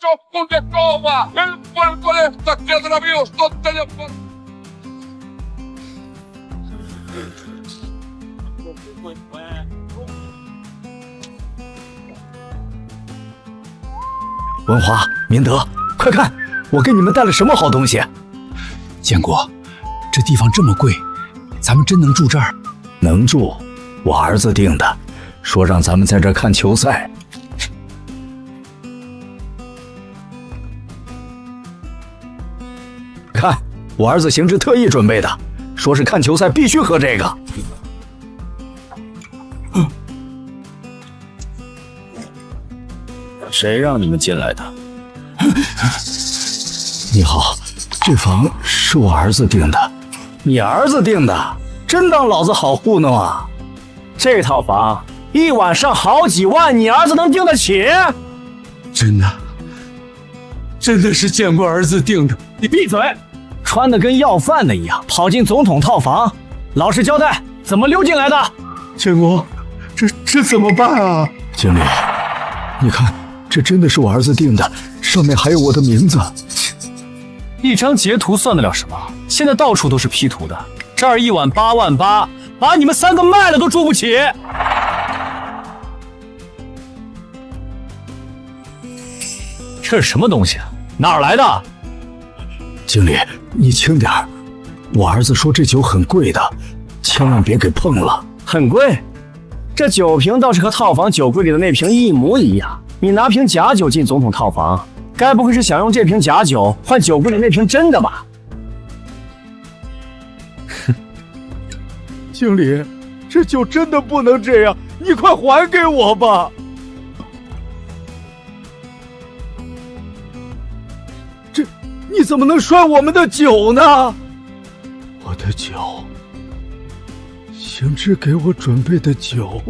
con de cova, el puerco de esta que atravieso te le por... 文华、明德，快看，我给你们带了什么好东西！建国，这地方这么贵，咱们真能住这儿？能住，我儿子定的，说让咱们在这儿看球赛。看，我儿子行之特意准备的，说是看球赛必须喝这个。谁让你们进来的？你好，这房是我儿子订的。你儿子订的？真当老子好糊弄啊！这套房一晚上好几万，你儿子能订得起？真的是建国儿子订的。你闭嘴！穿的跟要饭的一样，跑进总统套房，老实交代，怎么溜进来的？建国，这怎么办啊？经理，你看。这真的是我儿子订的，上面还有我的名字。一张截图算得了什么？现在到处都是 P 图的，这儿一晚8万8，把你们3个卖了都住不起。这是什么东西？哪儿来的？经理，你轻点儿。我儿子说这酒很贵的，千万别给碰了。很贵？这酒瓶倒是和套房酒柜里的那瓶一模一样。你拿瓶假酒进总统套房，该不会是想用这瓶假酒换酒柜里那瓶真的吧？哼，经理，这酒真的不能这样，你快还给我吧！这你怎么能摔我们的酒呢？我的酒，行之给我准备的酒。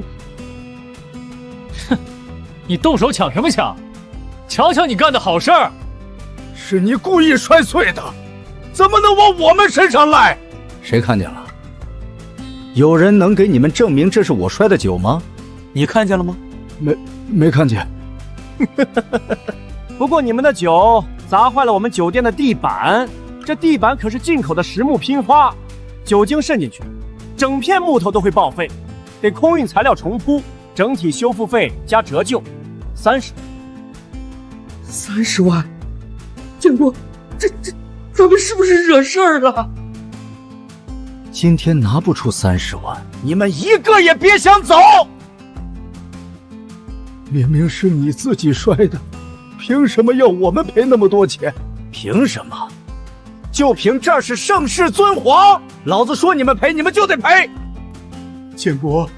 哼！你动手抢什么抢？瞧瞧你干的好事儿！是你故意摔碎的，怎么能往我们身上赖？谁看见了？有人能给你们证明这是我摔的酒吗？你看见了吗？没看见。不过你们的酒砸坏了我们酒店的地板，这地板可是进口的实木拼花，酒精渗进去，整片木头都会报废，得空运材料重铺，整体修复费加折旧。30万，建国，这咱们是不是惹事儿了？今天拿不出30万，你们一个也别想走！明明是你自己摔的，凭什么要我们赔那么多钱？凭什么？就凭这儿是盛世尊皇，老子说你们赔，你们就得赔！建国，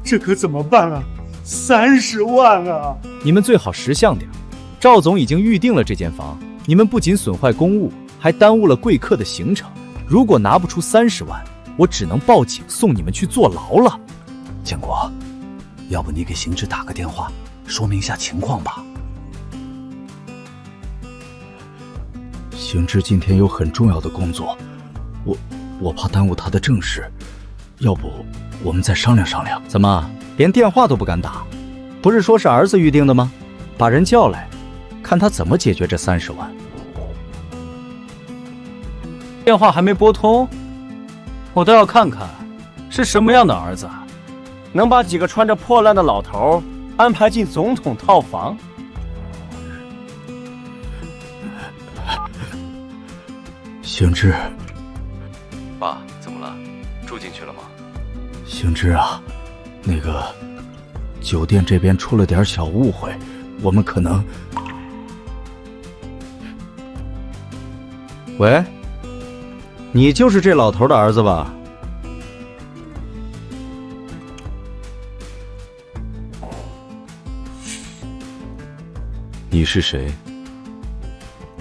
这可怎么办啊？30万啊！你们最好识相点，赵总已经预定了这间房，你们不仅损坏公务，还耽误了贵客的行程。如果拿不出30万，我只能报警送你们去坐牢了。建国，要不你给邢志打个电话，说明一下情况吧。邢志今天有很重要的工作，我怕耽误他的正事，要不我们再商量商量？怎么连电话都不敢打？不是说是儿子预定的吗？把人叫来，看他怎么解决这30万。电话还没拨通，我倒要看看是什么样的儿子，能把几个穿着破烂的老头安排进总统套房。邢志，爸，怎么了？住进去了吗？邢志啊，那个酒店这边出了点小误会，我们可能……喂，你就是这老头的儿子吧？你是谁？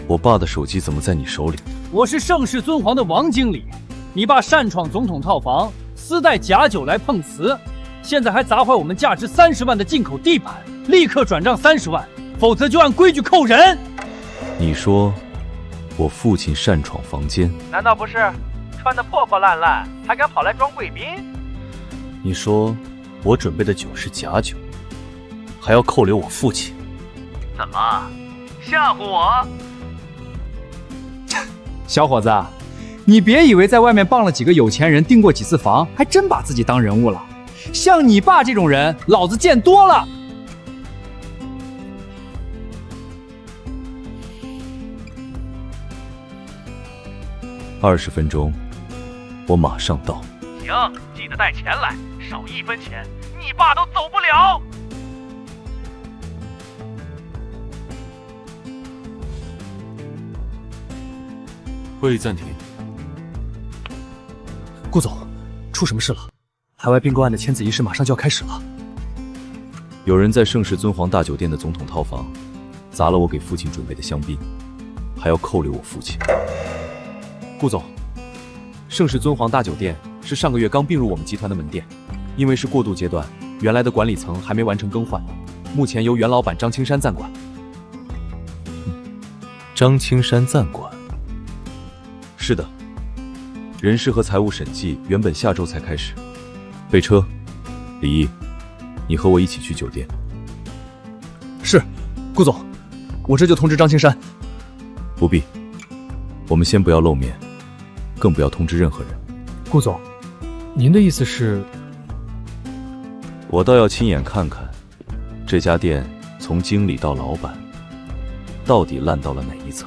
我爸的手机怎么在你手里？我是盛世尊皇的王经理，你爸擅闯总统套房，私带假酒来碰瓷，现在还砸坏我们价值30万的进口地板，立刻转账30万，否则就按规矩扣人。你说我父亲擅闯房间？难道不是？穿得破破烂烂，还敢跑来装贵宾？你说我准备的酒是假酒，还要扣留我父亲？怎么，吓唬我？小伙子，你别以为在外面傍了几个有钱人，订过几次房，还真把自己当人物了。像你爸这种人，老子见多了。20分钟，我马上到。行，记得带钱来，少1分钱，你爸都走不了。会议暂停。顾总，出什么事了？海外并购案的签字仪式马上就要开始了。有人在盛世尊皇大酒店的总统套房砸了我给父亲准备的香槟，还要扣留我父亲。顾总，盛世尊皇大酒店是上个月刚并入我们集团的门店，因为是过渡阶段，原来的管理层还没完成更换，目前由原老板张青山暂管。张青山暂管？是的，人事和财务审计原本下周才开始。备车，李毅，你和我一起去酒店。是，顾总，我这就通知张青山。不必，我们先不要露面，更不要通知任何人。顾总，您的意思是？我倒要亲眼看看，这家店从经理到老板，到底烂到了哪一层。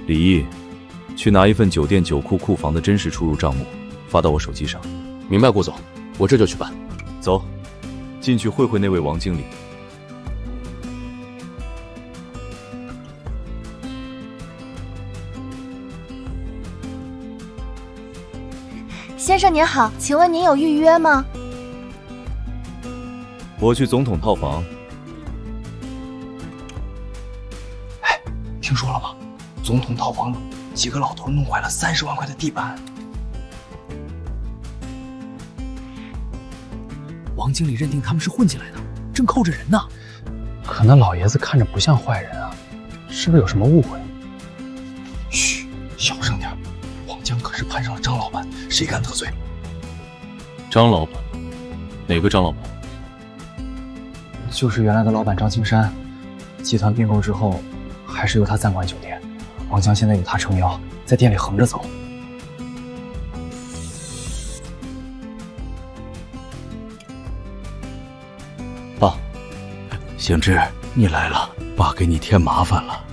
李毅，去拿一份酒店酒库库房的真实出入账目，发到我手机上。明白，顾总，我这就去办。走，进去会会那位王经理。先生您好，请问您有预约吗？我去总统套房。听说了吗？总统套房几个老头弄坏了30万块的地板。王经理认定他们是混进来的，正扣着人呢。可那老爷子看着不像坏人啊，是不是有什么误会？嘘，小声点。王江可是攀上了张老板，谁敢得罪？张老板？哪个张老板？就是原来的老板张青山。集团并购之后，还是由他暂管酒店。王江现在有他撑腰，在店里横着走。爸，兴致，你来了，爸给你添麻烦了。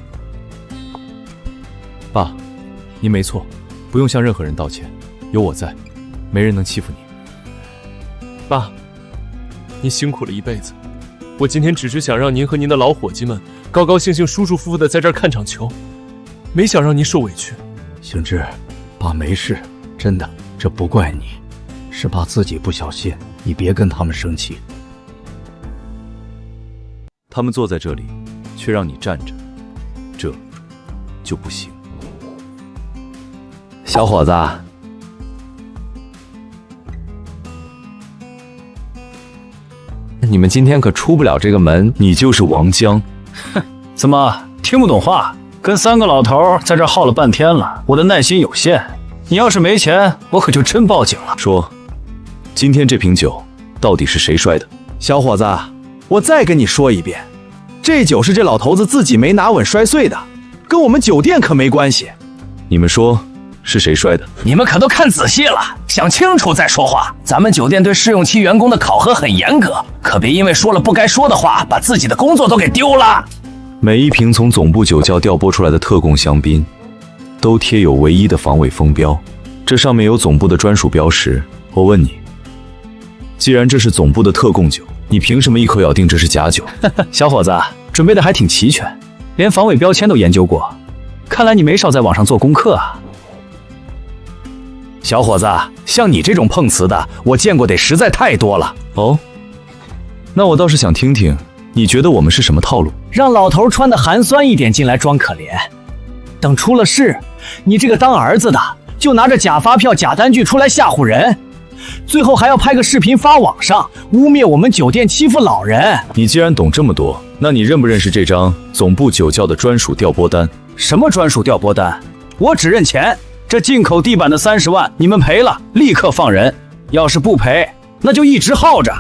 爸，您没错，不用向任何人道歉，有我在，没人能欺负你。爸，您辛苦了一辈子，我今天只是想让您和您的老伙计们高高兴兴、舒舒服服的在这儿看场球，没想让您受委屈。兴致，爸没事，真的，这不怪你，是爸自己不小心，你别跟他们生气。他们坐在这里，却让你站着，这就不行。小伙子，你们今天可出不了这个门。你就是王江。哼，怎么听不懂话？跟3个老头在这耗了半天了，我的耐心有限。你要是没钱，我可就真报警了。说，今天这瓶酒到底是谁摔的？小伙子，我再跟你说一遍，这酒是这老头子自己没拿稳摔碎的，跟我们酒店可没关系。你们说是谁摔的？你们可都看仔细了，想清楚再说话。咱们酒店对试用期员工的考核很严格，可别因为说了不该说的话，把自己的工作都给丢了。每一瓶从总部酒窖调拨出来的特供香槟，都贴有唯一的防伪封标，这上面有总部的专属标识。我问你，既然这是总部的特供酒，你凭什么一口咬定这是假酒？小伙子，准备的还挺齐全，连防伪标签都研究过，看来你没少在网上做功课啊。小伙子，像你这种碰瓷的，我见过得实在太多了。哦，那我倒是想听听，你觉得我们是什么套路？让老头穿得寒酸一点进来装可怜，等出了事，你这个当儿子的就拿着假发票、假单据出来吓唬人，最后还要拍个视频发网上，污蔑我们酒店欺负老人。你既然懂这么多，那你认不认识这张总部酒窖的专属调拨单？什么专属调拨单？我只认钱。这进口地板的30万，你们赔了立刻放人；要是不赔，那就一直耗着。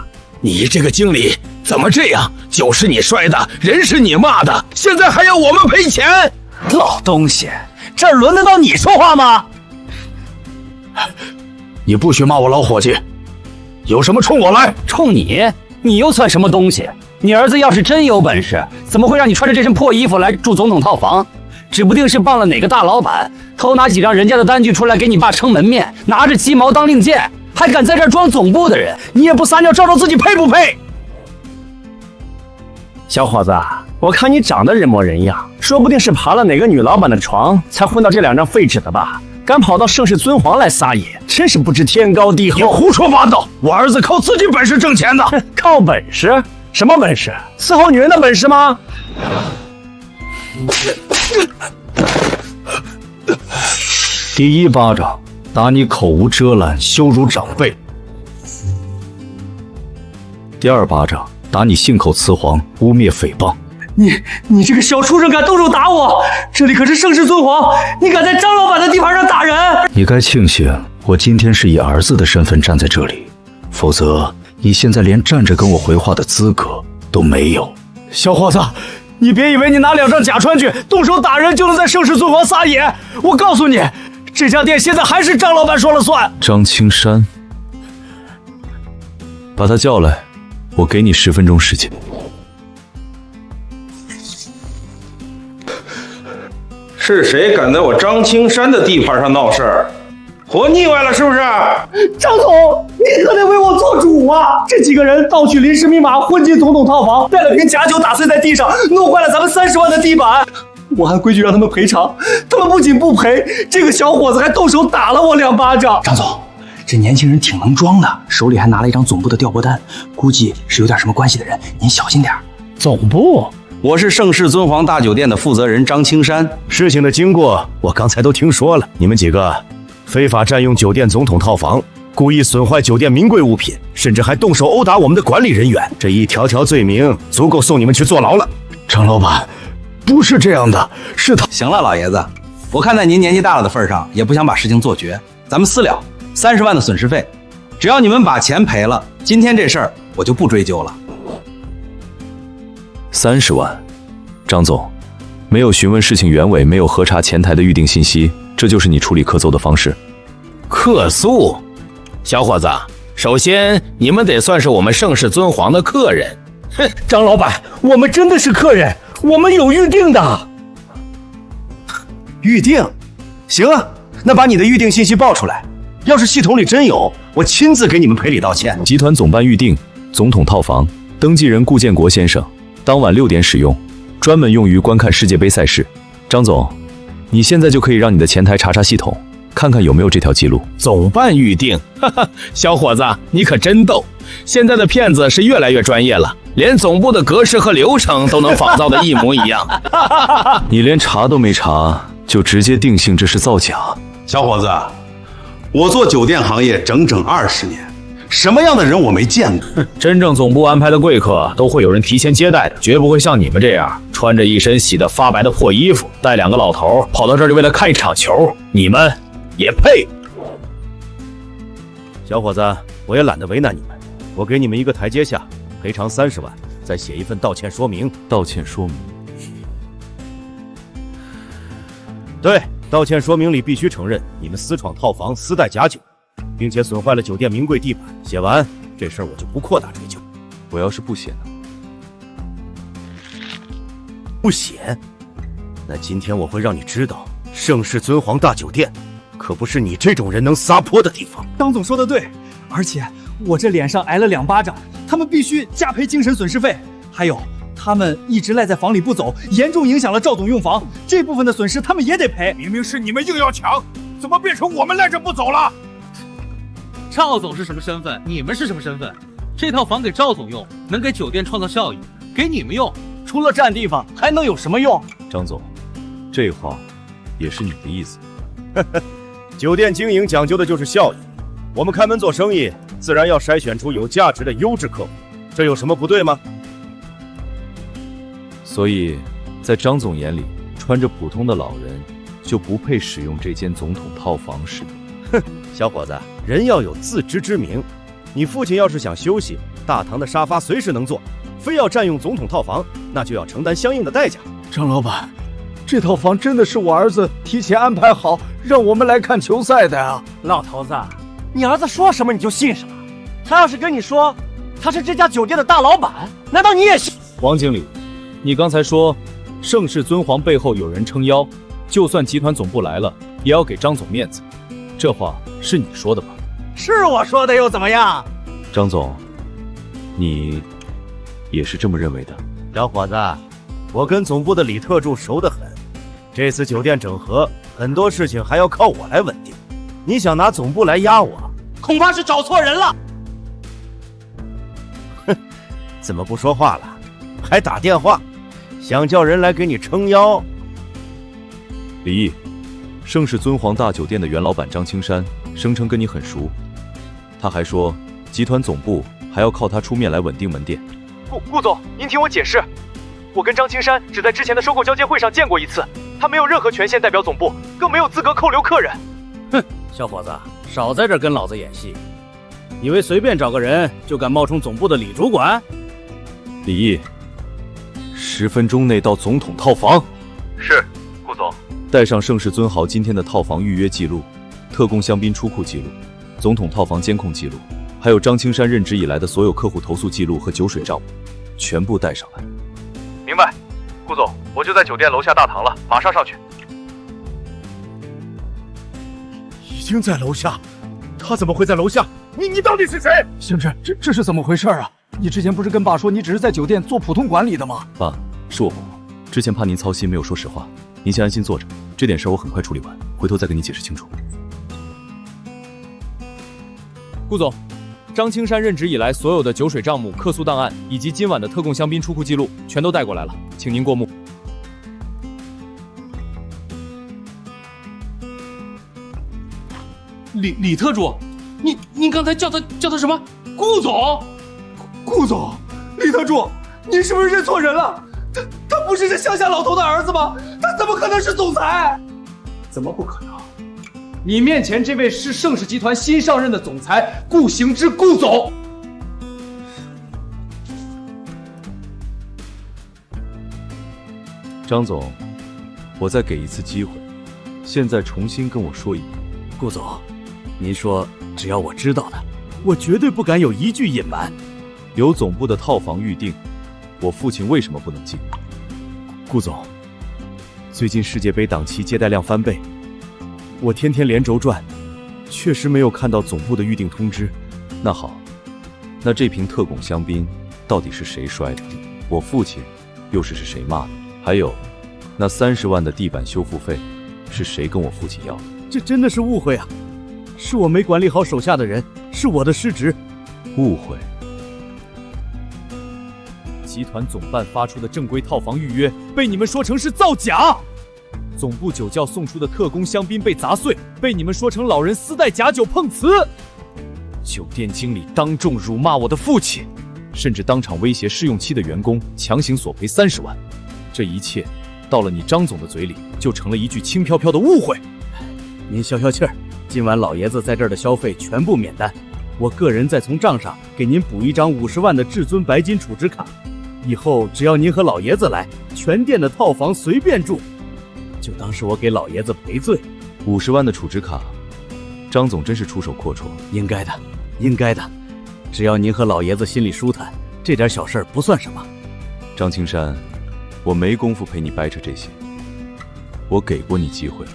你这个经理怎么这样？酒是你摔的，人是你骂的，现在还要我们赔钱？老东西，这儿轮得到你说话吗？你不许骂我老伙计，有什么冲我来。冲你？你又算什么东西？你儿子要是真有本事，怎么会让你穿着这身破衣服来住总统套房？指不定是傍了哪个大老板，偷拿几张人家的单据出来给你爸撑门面，拿着鸡毛当令箭，还敢在这儿装总部的人，你也不撒尿照照自己配不配？小伙子，我看你长得人模人样，说不定是爬了哪个女老板的床才混到这2张废纸的吧？敢跑到盛世尊皇来撒野，真是不知天高地厚！你胡说八道！我儿子靠自己本事挣钱的。靠本事？什么本事？伺候女人的本事吗？第1巴掌打你口无遮拦，羞辱长辈；第2巴掌打你信口雌黄，污蔑诽谤。你这个小畜生敢动手打我！这里可是盛世尊皇，你敢在张老板的地盘上打人？你该庆幸我今天是以儿子的身份站在这里，否则你现在连站着跟我回话的资格都没有。小伙子，你别以为你拿2张假川剧动手打人就能在盛世尊皇撒野！我告诉你，这家店现在还是张老板说了算。张青山，把他叫来，我给你10分钟时间。是谁敢在我张青山的地盘上闹事儿？活腻歪了是不是？张总，你可得为我做主啊！这几个人盗取临时密码，混进总统套房，带了瓶假酒打碎在地上，弄坏了咱们30万的地板。我按规矩让他们赔偿，他们不仅不赔，这个小伙子还动手打了我2巴掌。张总，这年轻人挺能装的，手里还拿了一张总部的调拨单，估计是有点什么关系的人，您小心点。总部？我是盛世尊皇大酒店的负责人张青山。事情的经过我刚才都听说了，你们几个非法占用酒店总统套房，故意损坏酒店名贵物品，甚至还动手殴打我们的管理人员，这一条条罪名足够送你们去坐牢了。张老板，不是这样的，是他。行了，老爷子，我看在您年纪大了的份上，也不想把事情做绝，咱们私了，30万的损失费，只要你们把钱赔了，今天这事儿我就不追究了。30万，张总，没有询问事情原委，没有核查前台的预定信息，这就是你处理客诉的方式？客诉？小伙子，首先你们得算是我们盛世尊皇的客人。哼，张老板，我们真的是客人，我们有预定的。预定？行啊，那把你的预定信息报出来，要是系统里真有，我亲自给你们赔礼道歉。集团总办预定总统套房，登记人顾建国先生，当晚6点使用，专门用于观看世界杯赛事。张总，你现在就可以让你的前台查查系统，看看有没有这条记录。总办预定，哈哈，小伙子，你可真逗！现在的骗子是越来越专业了，连总部的格式和流程都能仿造的一模一样。你连查都没查，就直接定性这是造假？小伙子，我做酒店行业整整20年，什么样的人我没见过。真正总部安排的贵客都会有人提前接待的，绝不会像你们这样穿着一身洗得发白的破衣服，带2个老头跑到这里为了看一场球，你们也配？小伙子，我也懒得为难你们，我给你们一个台阶下，赔偿30万，再写一份道歉说明。道歉说明？对，道歉说明里必须承认你们私闯套房，私带假酒，并且损坏了酒店名贵地板。写完这事儿我就不扩大追究。我要是不写呢？不写？那今天我会让你知道，盛世尊皇大酒店可不是你这种人能撒泼的地方。张总说的对，而且我这脸上挨了2巴掌，他们必须加赔精神损失费。还有，他们一直赖在房里不走，严重影响了赵总用房，这部分的损失他们也得赔。明明是你们硬要抢，怎么变成我们赖着不走了？赵总是什么身份？你们是什么身份？这套房给赵总用，能给酒店创造效益；给你们用，除了占地方，还能有什么用？张总，这话也是你的意思？酒店经营讲究的就是效益，我们开门做生意，自然要筛选出有价值的优质客户，这有什么不对吗？所以，在张总眼里，穿着普通的老人就不配使用这间总统套房是？哼，小伙子，人要有自知之明。你父亲要是想休息，大堂的沙发随时能坐，非要占用总统套房，那就要承担相应的代价。张老板，这套房真的是我儿子提前安排好，让我们来看球赛的啊！老头子，你儿子说什么你就信什么？他要是跟你说他是这家酒店的大老板，难道你也信？王经理，你刚才说盛世尊皇背后有人撑腰，就算集团总部来了，也要给张总面子，这话是你说的吧？是我说的又怎么样？张总，你也是这么认为的？小伙子，我跟总部的李特助熟得很，这次酒店整合很多事情还要靠我来稳定，你想拿总部来压我，恐怕是找错人了。哼，怎么不说话了？还打电话，想叫人来给你撑腰？李毅，盛世尊皇大酒店的原老板张青山声称跟你很熟，他还说集团总部还要靠他出面来稳定门店。顾总，您听我解释，我跟张青山只在之前的收购交接会上见过一次，他没有任何权限代表总部，更没有资格扣留客人。哼，小伙子，少在这跟老子演戏！以为随便找个人就敢冒充总部的李主管？李毅，10分钟内到总统套房。是，顾总。带上盛世尊豪今天的套房预约记录、特供香槟出库记录、总统套房监控记录，还有张青山任职以来的所有客户投诉记录和酒水账目，全部带上来。明白，顾总，我就在酒店楼下大堂了，马上上去。已经在楼下，他怎么会在楼下？你到底是谁？先生，这是怎么回事啊？你之前不是跟爸说你只是在酒店做普通管理的吗？爸，是我不好，之前怕您操心，没有说实话。您先安心坐着，这点事我很快处理完，回头再跟你解释清楚。顾总，张青山任职以来所有的酒水账目、客诉档案以及今晚的特供香槟出库记录全都带过来了，请您过目。李特助，您刚才叫他什么？顾总？顾总，李特助，您是不是认错人了？他不是这乡下老头的儿子吗？他怎么可能是总裁？怎么不可能？你面前这位是盛世集团新上任的总裁顾行之，顾总。张总，我再给一次机会，现在重新跟我说一遍。顾总，您说只要我知道的，我绝对不敢有一句隐瞒。有总部的套房预定，我父亲为什么不能进？顾总，最近世界杯档期接待量翻倍，我天天连轴转，确实没有看到总部的预定通知。那好，那这瓶特供香槟到底是谁摔的？我父亲又是谁骂的？还有，那30万的地板修复费是谁跟我父亲要的？这真的是误会啊！是我没管理好手下的人，是我的失职。误会。集团总办发出的正规套房预约被你们说成是造假，总部酒窖送出的特供香槟被砸碎，被你们说成老人私带假酒碰瓷。酒店经理当众辱骂我的父亲，甚至当场威胁试用期的员工强行索赔30万。这一切到了你张总的嘴里，就成了一句轻飘飘的误会。您消消气儿，今晚老爷子在这儿的消费全部免单，我个人再从账上给您补一张50万的至尊白金储值卡。以后只要您和老爷子来，全店的套房随便住，就当是我给老爷子赔罪。50万的储值卡，张总真是出手阔绰。应该的，应该的。只要您和老爷子心里舒坦，这点小事儿不算什么。张青山，我没工夫陪你掰扯这些，我给过你机会了，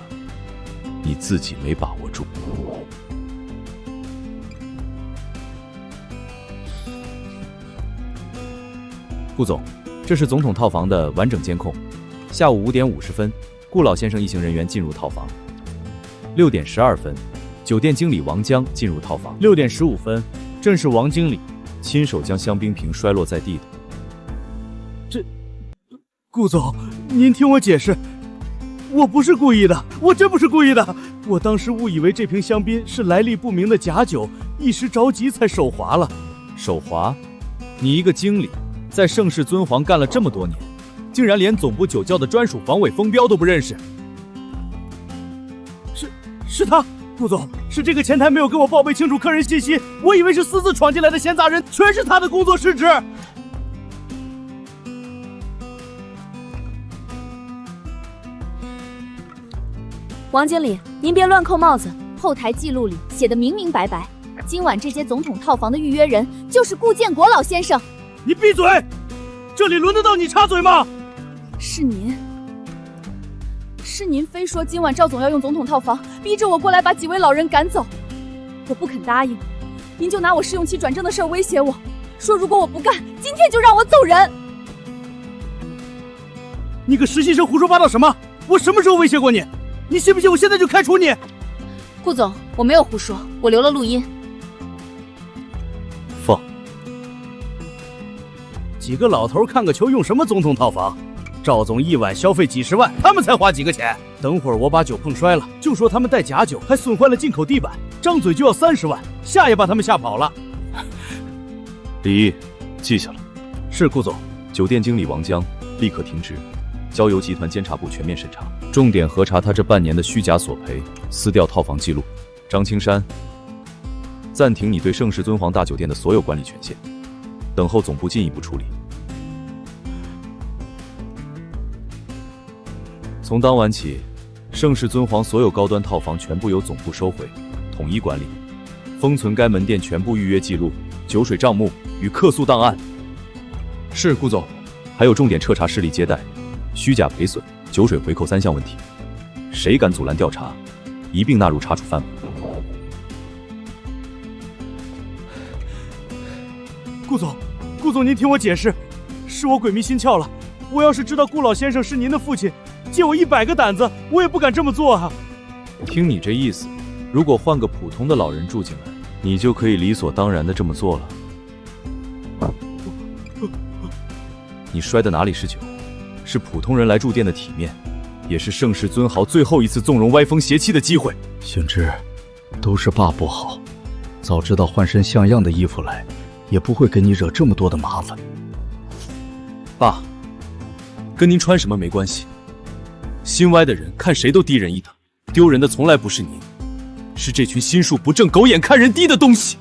你自己没把握住。顾总，这是总统套房的完整监控。下午5点50分，顾老先生一行人员进入套房。6点12分，酒店经理王江进入套房。6点15分，正是王经理亲手将香槟瓶摔落在地的。顾总，您听我解释，我不是故意的，我真不是故意的。我当时误以为这瓶香槟是来历不明的假酒，一时着急才手滑了。手滑？你一个经理，在盛世尊皇干了这么多年，竟然连总部酒窖的专属防伪封标都不认识。是他，顾总，是这个前台没有跟我报备清楚客人信息，我以为是私自闯进来的闲杂人，全是他的工作失职。王经理，您别乱扣帽子，后台记录里写的明明白白，今晚这间总统套房的预约人就是顾建国老先生。你闭嘴！这里轮得到你插嘴吗？是您非说今晚赵总要用总统套房，逼着我过来把几位老人赶走，我不肯答应，您就拿我试用期转正的事威胁我，说如果我不干，今天就让我走人。你个实习生胡说八道什么？我什么时候威胁过你？你信不信我现在就开除你？顾总，我没有胡说，我留了录音。放。几个老头看个球用什么总统套房？赵总一晚消费几十万，他们才花几个钱？等会儿我把酒碰摔了，就说他们带假酒，还损坏了进口地板，张嘴就要30万，吓也把他们吓跑了。李毅，记下了。是顾总。酒店经理王江立刻停职，交由集团监察部全面审查，重点核查他这半年的虚假索赔，撕掉套房记录。张青山，暂停你对盛世尊皇大酒店的所有管理权限，等候总部进一步处理。从当晚起，盛世尊皇所有高端套房全部由总部收回，统一管理，封存该门店全部预约记录、酒水账目与客诉档案。是顾总。还有重点彻查失礼接待、虚假赔损、酒水回扣3项问题，谁敢阻拦调查，一并纳入查处范围。顾总，您听我解释，是我鬼迷心窍了。我要是知道顾老先生是您的父亲，借我100个胆子，我也不敢这么做啊。听你这意思，如果换个普通的老人住进来，你就可以理所当然的这么做了。你摔的哪里是酒？是普通人来住店的体面，也是盛世尊豪最后一次纵容歪风邪气的机会。星之，都是爸不好，早知道换身像样的衣服来，也不会给你惹这么多的麻烦。爸，跟您穿什么没关系。心歪的人看谁都低人一等，丢人的从来不是您，是这群心术不正、狗眼看人低的东西。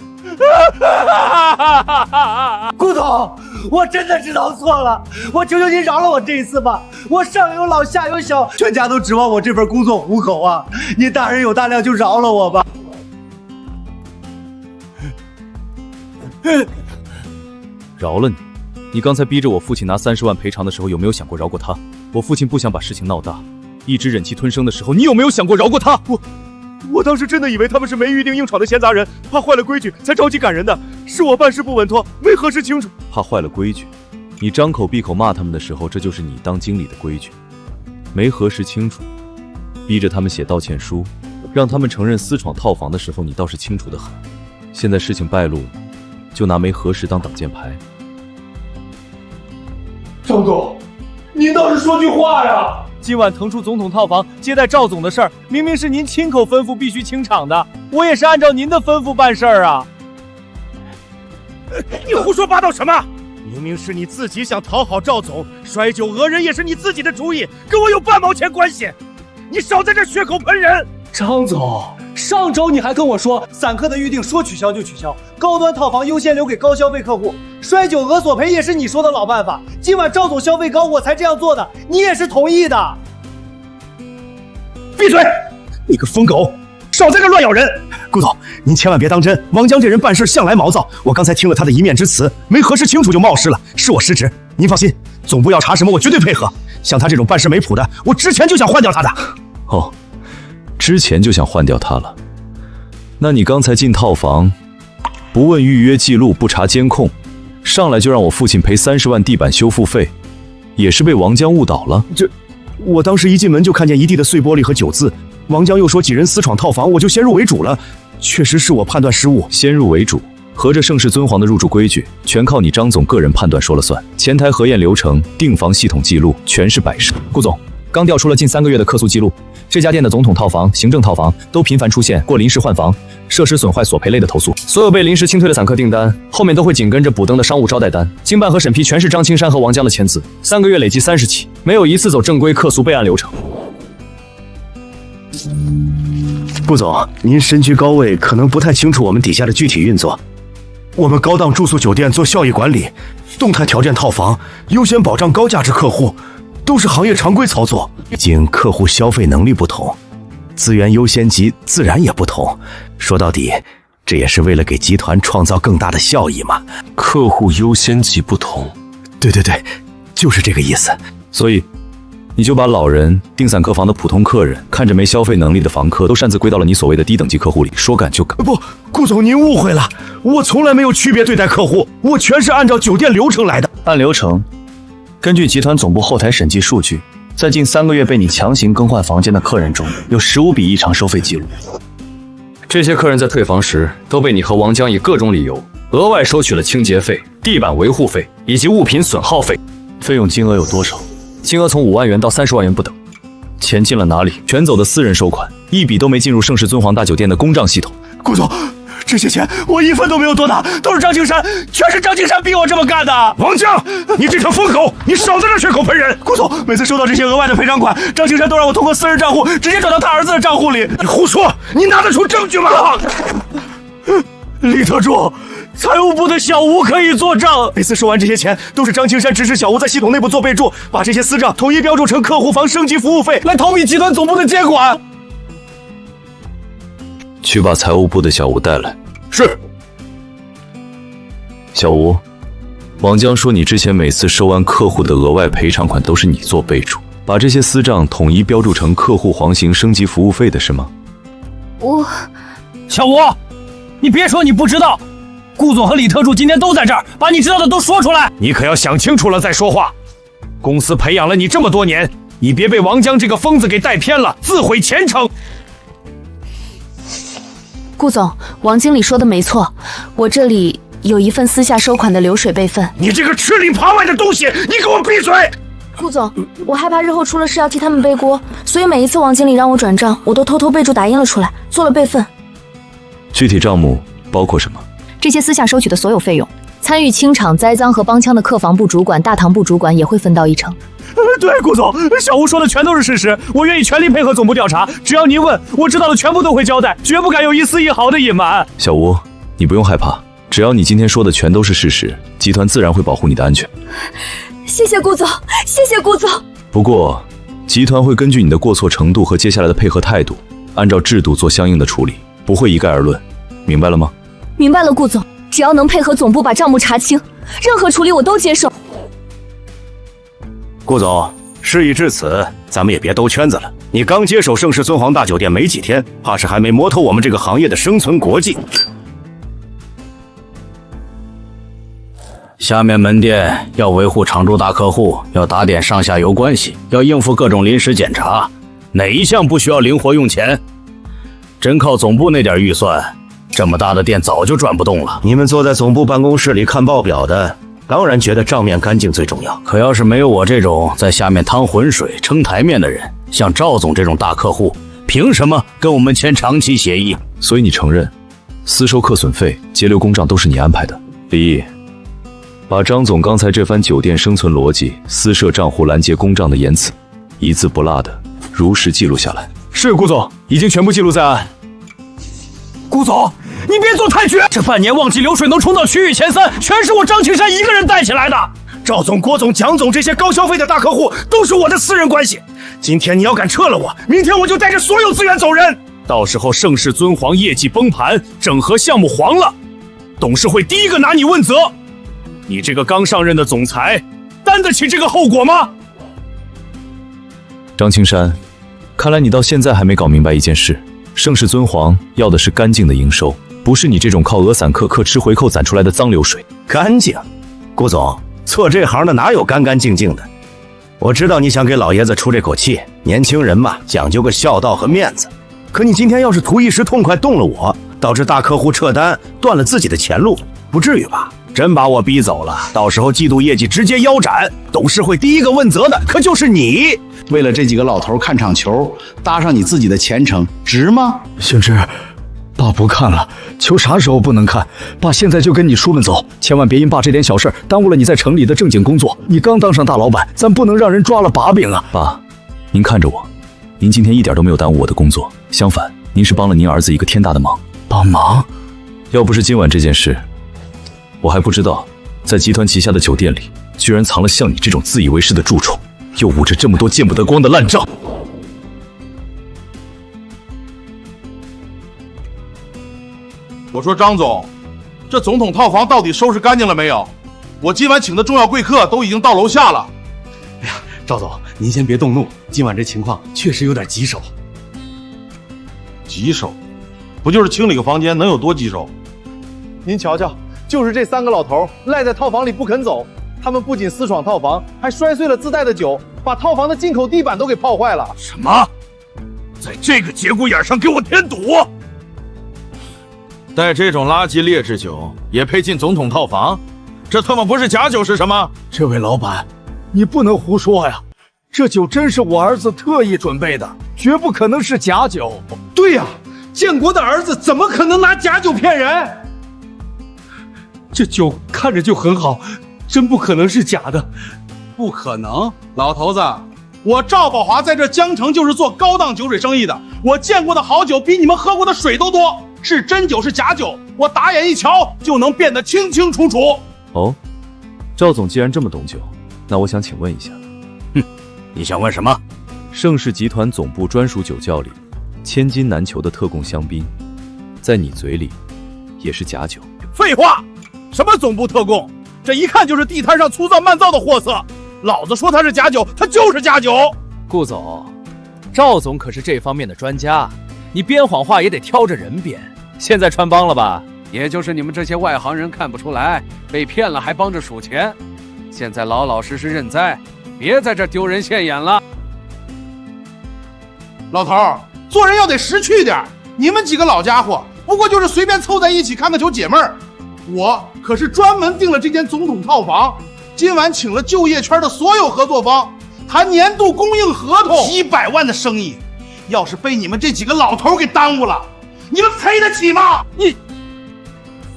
顾总，我真的知道错了，我求求您饶了我这一次吧。我上有老下有小，全家都指望我这份工作糊口啊！您大人有大量，就饶了我吧。饶了你？你刚才逼着我父亲拿30万赔偿的时候，有没有想过饶过他？我父亲不想把事情闹大，一直忍气吞声的时候，你有没有想过饶过他？我当时真的以为他们是没预定硬闯的闲杂人，怕坏了规矩才着急赶人的，是我办事不稳妥，没核实清楚。怕坏了规矩？你张口闭口骂他们的时候，这就是你当经理的规矩。没核实清楚，逼着他们写道歉书，让他们承认私闯套房的时候，你倒是清楚得很。现在事情败露了，就拿没核实当挡箭牌。张总，您倒是说句话呀！今晚腾出总统套房接待赵总的事儿，明明是您亲口吩咐必须清场的，我也是按照您的吩咐办事儿啊！你胡说八道什么？明明是你自己想讨好赵总，摔酒讹人也是你自己的主意，跟我有半毛钱关系！你少在这血口喷人！张总，上周你还跟我说散客的预定说取消就取消，高端套房优先留给高消费客户，摔酒讹索赔也是你说的老办法。今晚赵总消费高，我才这样做的，你也是同意的。闭嘴！你个疯狗，少在这乱咬人！顾总，您千万别当真，王江这人办事向来毛躁，我刚才听了他的一面之词，没核实清楚就冒失了，是我失职。您放心，总部要查什么我绝对配合。像他这种办事没谱的，我之前就想换掉他的。哦，之前就想换掉他了。那你刚才进套房，不问预约记录，不查监控，上来就让我父亲赔30万地板修复费，也是被王江误导了？我当时一进门就看见一地的碎玻璃和酒渍，王江又说几人私闯套房，我就先入为主了，确实是我判断失误。先入为主，合着盛世尊皇的入住规矩，全靠你张总个人判断说了算。前台核验流程、订房系统记录，全是摆设。顾总，刚调出了近3个月的客诉记录，这家店的总统套房、行政套房都频繁出现过临时换房、设施损坏索赔类的投诉。所有被临时清退的散客订单后面都会紧跟着补登的商务招待单，经办和审批全是张青山和王江的签字，3个月累计30起，没有一次走正规客诉备案流程。顾总，您身居高位，可能不太清楚我们底下的具体运作。我们高档住宿酒店做效益管理，动态条件套房，优先保障高价值客户，都是行业常规操作。毕竟客户消费能力不同，资源优先级自然也不同。说到底，这也是为了给集团创造更大的效益嘛。客户优先级不同，对，就是这个意思。所以你就把老人、订散客房的普通客人，看着没消费能力的房客，都擅自归到了你所谓的低等级客户里，说赶就赶。不，顾总您误会了，我从来没有区别对待客户，我全是按照酒店流程来的。按流程，根据集团总部后台审计数据，在近3个月被你强行更换房间的客人中，有15笔异常收费记录。这些客人在退房时，都被你和王江以各种理由额外收取了清洁费、地板维护费以及物品损耗费，费用金额有多少？金额从5万元到30万元不等。钱进了哪里？全走的私人收款，一笔都没进入盛世尊皇大酒店的公账系统。顾总，这些钱我1分都没有多拿，都是张青山，全是张青山逼我这么干的。王江，你这条疯狗，你少在这血口喷人！顾总，每次收到这些额外的赔偿款，张青山都让我通过私人账户直接转到他儿子的账户里。你胡说，你拿得出证据吗？李特助，财务部的小吴可以作证。每次收完这些钱，都是张青山指使小吴在系统内部做备注，把这些私账统一标注成客户房升级服务费，来逃避集团总部的监管。去把财务部的小吴带来。是。小吴，王江说你之前每次收完客户的额外赔偿款都是你做备注，把这些私账统一标注成客户房型升级服务费的是吗？小吴，你别说你不知道，顾总和李特助今天都在这儿，把你知道的都说出来。你可要想清楚了再说话。公司培养了你这么多年，你别被王江这个疯子给带偏了，自毁前程。顾总，王经理说的没错，我这里有一份私下收款的流水备份。你这个吃里扒外的东西，你给我闭嘴！顾总，我害怕日后出了事要替他们背锅，所以每一次王经理让我转账，我都偷偷备注打印了出来，做了备份。具体账目包括什么？这些私下收取的所有费用，参与清场、栽赃和帮腔的客房部主管、大堂部主管也会分到1成。对，顾总，小吴说的全都是事实，我愿意全力配合总部调查，只要您问，我知道的全部都会交代，绝不敢有一丝一毫的隐瞒。小吴，你不用害怕，只要你今天说的全都是事实，集团自然会保护你的安全。谢谢顾总，谢谢顾总。不过，集团会根据你的过错程度和接下来的配合态度，按照制度做相应的处理，不会一概而论，明白了吗？明白了，顾总，只要能配合总部把账目查清，任何处理我都接受。顾总，事已至此，咱们也别兜圈子了。你刚接手盛世尊皇大酒店没几天，怕是还没摸透我们这个行业的生存国际。下面门店要维护常驻大客户，要打点上下游关系，要应付各种临时检查，哪一项不需要灵活用钱？真靠总部那点预算，这么大的店早就转不动了。你们坐在总部办公室里看报表的，当然觉得账面干净最重要。可要是没有我这种在下面趟浑水、撑台面的人，像赵总这种大客户，凭什么跟我们签长期协议？所以你承认，私收客损费、节流公账都是你安排的？李毅，把张总刚才这番酒店生存逻辑、私设账户拦截公账的言辞，一字不落的如实记录下来。是，顾总，已经全部记录在案。顾总，你别做太绝！这半年旺季流水能冲到区域前3，全是我张青山一个人带起来的。赵总、郭总、蒋总这些高消费的大客户都是我的私人关系。今天你要敢撤了我，明天我就带着所有资源走人。到时候盛世尊皇业绩崩盘，整合项目黄了，董事会第一个拿你问责。你这个刚上任的总裁，担得起这个后果吗？张青山，看来你到现在还没搞明白一件事。盛世尊皇要的是干净的营收，不是你这种靠讹散客吃回扣攒出来的脏流水。干净？顾总，做这行的哪有干干净净的？我知道你想给老爷子出这口气，年轻人嘛，讲究个孝道和面子。可你今天要是图一时痛快动了我，导致大客户撤单，断了自己的前路，不至于吧？真把我逼走了，到时候季度业绩直接腰斩，董事会第一个问责的可就是你。为了这几个老头看场球，搭上你自己的前程，值吗？星之，爸不看了，球啥时候不能看？爸现在就跟你叔们走，千万别因爸这点小事耽误了你在城里的正经工作。你刚当上大老板，咱不能让人抓了把柄啊！爸，您看着我，您今天一点都没有耽误我的工作，相反，您是帮了您儿子一个天大的忙。帮忙？要不是今晚这件事，我还不知道，在集团旗下的酒店里，居然藏了像你这种自以为是的蛀虫，又捂着这么多见不得光的烂账。我说张总，这总统套房到底收拾干净了没有？我今晚请的重要贵客都已经到楼下了。哎呀，赵总，您先别动怒，今晚这情况确实有点棘手。棘手？不就是清理个房间，能有多棘手？您瞧瞧，就是这3个老头赖在套房里不肯走，他们不仅私闯套房，还摔碎了自带的酒，把套房的进口地板都给泡坏了。什么？在这个节骨眼上给我添堵？带这种垃圾劣质酒也配进总统套房？这他妈不是假酒是什么？这位老板，你不能胡说呀！这酒真是我儿子特意准备的，绝不可能是假酒。对呀，建国的儿子怎么可能拿假酒骗人？这酒看着就很好，真不可能是假的。不可能，老头子，我赵宝华在这江城就是做高档酒水生意的，我见过的好酒比你们喝过的水都多。是真酒是假酒，我打眼一瞧就能辨得清清楚楚。哦，赵总既然这么懂酒，那我想请问一下，你想问什么？盛世集团总部专属酒窖里，千金难求的特供香槟，在你嘴里也是假酒？废话，什么总部特供？这一看就是地摊上粗糙慢造的货色。老子说它是假酒，它就是假酒。顾总，赵总可是这方面的专家，你编谎话也得挑着人编。现在穿帮了吧？也就是你们这些外行人看不出来，被骗了还帮着数钱。现在老老实实认栽，别在这丢人现眼了。老头儿，做人要得识趣点，你们几个老家伙不过就是随便凑在一起看个球解闷儿。我可是专门订了这间总统套房，今晚请了就业圈的所有合作方，谈年度供应合同，几百万的生意，要是被你们这几个老头给耽误了，你们赔得起吗？你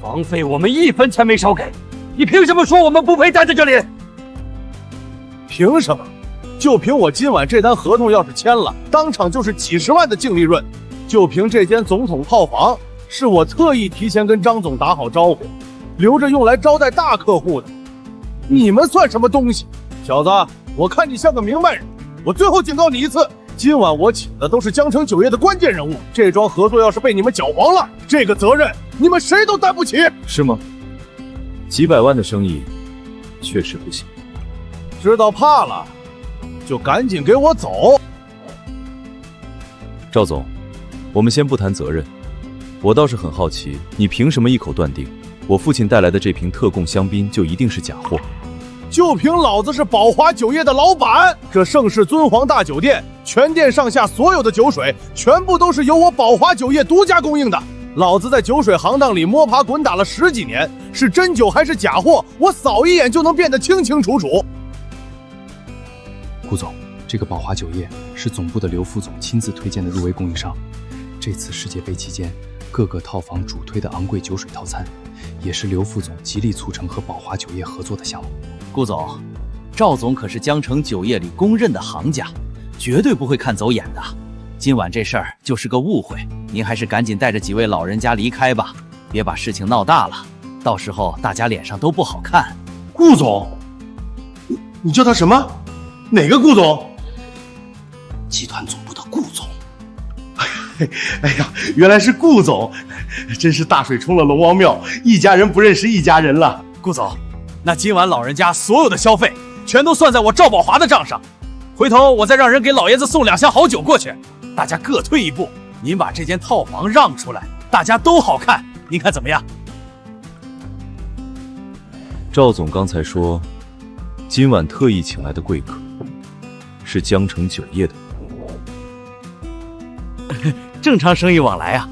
房费我们1分钱没少给，你凭什么说我们不配待在这里？凭什么？就凭我今晚这单合同要是签了，当场就是几十万的净利润。就凭这间总统套房，是我特意提前跟张总打好招呼，留着用来招待大客户的。你们算什么东西？小子，我看你像个明白人。我最后警告你一次，今晚我请的都是江城酒业的关键人物，这桩合作要是被你们搅黄了，这个责任你们谁都担不起。是吗？几百万的生意，确实不行。知道怕了，就赶紧给我走。赵总，我们先不谈责任，我倒是很好奇，你凭什么一口断定我父亲带来的这瓶特供香槟就一定是假货？就凭老子是宝华酒业的老板，这盛世尊皇大酒店全店上下所有的酒水，全部都是由我宝华酒业独家供应的。老子在酒水行当里摸爬滚打了10几年，是真酒还是假货，我扫一眼就能辨得清清楚楚。顾总，这个宝华酒业是总部的刘副总亲自推荐的入围供应商，这次世界杯期间各个套房主推的昂贵酒水套餐，也是刘副总极力促成和宝华酒业合作的项目。顾总，赵总可是江城酒业里公认的行家，绝对不会看走眼的。今晚这事儿就是个误会，您还是赶紧带着几位老人家离开吧，别把事情闹大了，到时候大家脸上都不好看。顾总，你叫他什么？哪个顾总？集团总部的顾总。哎呀，原来是顾总，真是大水冲了龙王庙，一家人不认识一家人了。顾总，那今晚老人家所有的消费全都算在我赵宝华的账上，回头我再让人给老爷子送2箱好酒过去，大家各退一步，您把这间套房让出来，大家都好看，您看怎么样？赵总刚才说，今晚特意请来的贵客是江城酒业的。正常生意往来啊，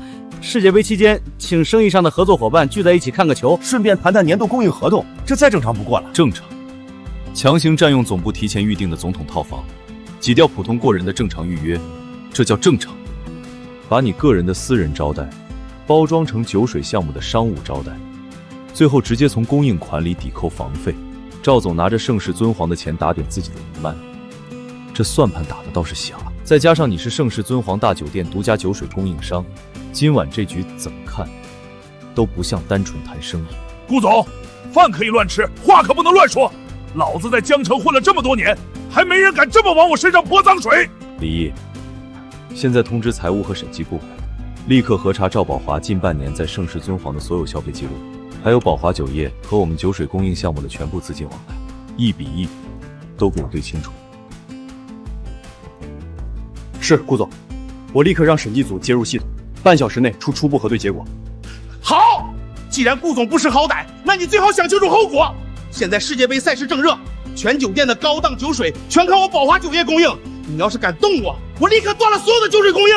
世界杯期间，请生意上的合作伙伴聚在一起看个球，顺便谈谈年度供应合同，这再正常不过了。正常，强行占用总部提前预定的总统套房，挤掉普通过人的正常预约，这叫正常。把你个人的私人招待，包装成酒水项目的商务招待，最后直接从供应款里抵扣房费。赵总拿着盛世尊皇的钱打点自己的人脉，这算盘打的倒是响。再加上你是盛世尊皇大酒店独家酒水供应商，今晚这局怎么看都不像单纯谈生意。顾总，饭可以乱吃，话可不能乱说。老子在江城混了这么多年，还没人敢这么往我身上泼脏水。李毅，现在通知财务和审计部，立刻核查赵宝华近半年在盛世尊皇的所有消费记录，还有宝华酒业和我们酒水供应项目的全部资金往来，一笔一笔都给我对清楚。是，顾总，我立刻让审计组接入系统，半小时内出初步核对结果。好，既然顾总不识好歹，那你最好想清楚后果。现在世界杯赛事正热，全酒店的高档酒水全靠我宝华酒业供应。你要是敢动我，我立刻断了所有的酒水供应。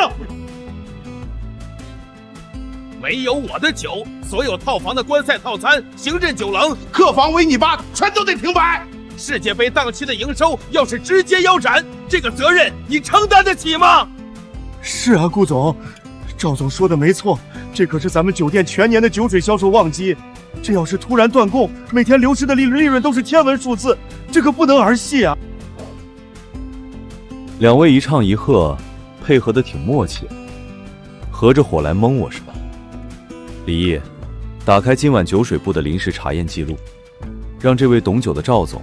没有我的酒，所有套房的观赛套餐、行政酒廊、客房维尼吧全都得停摆。世界杯档期的营收要是直接腰斩，这个责任你承担得起吗？是啊，顾总，赵总说的没错，这可是咱们酒店全年的酒水销售旺季。这要是突然断供，每天流失的利润都是天文数字，这可不能儿戏啊！两位一唱一和，配合得挺默契，合着伙来蒙我是吧？李毅，打开今晚酒水部的临时查验记录，让这位懂酒的赵总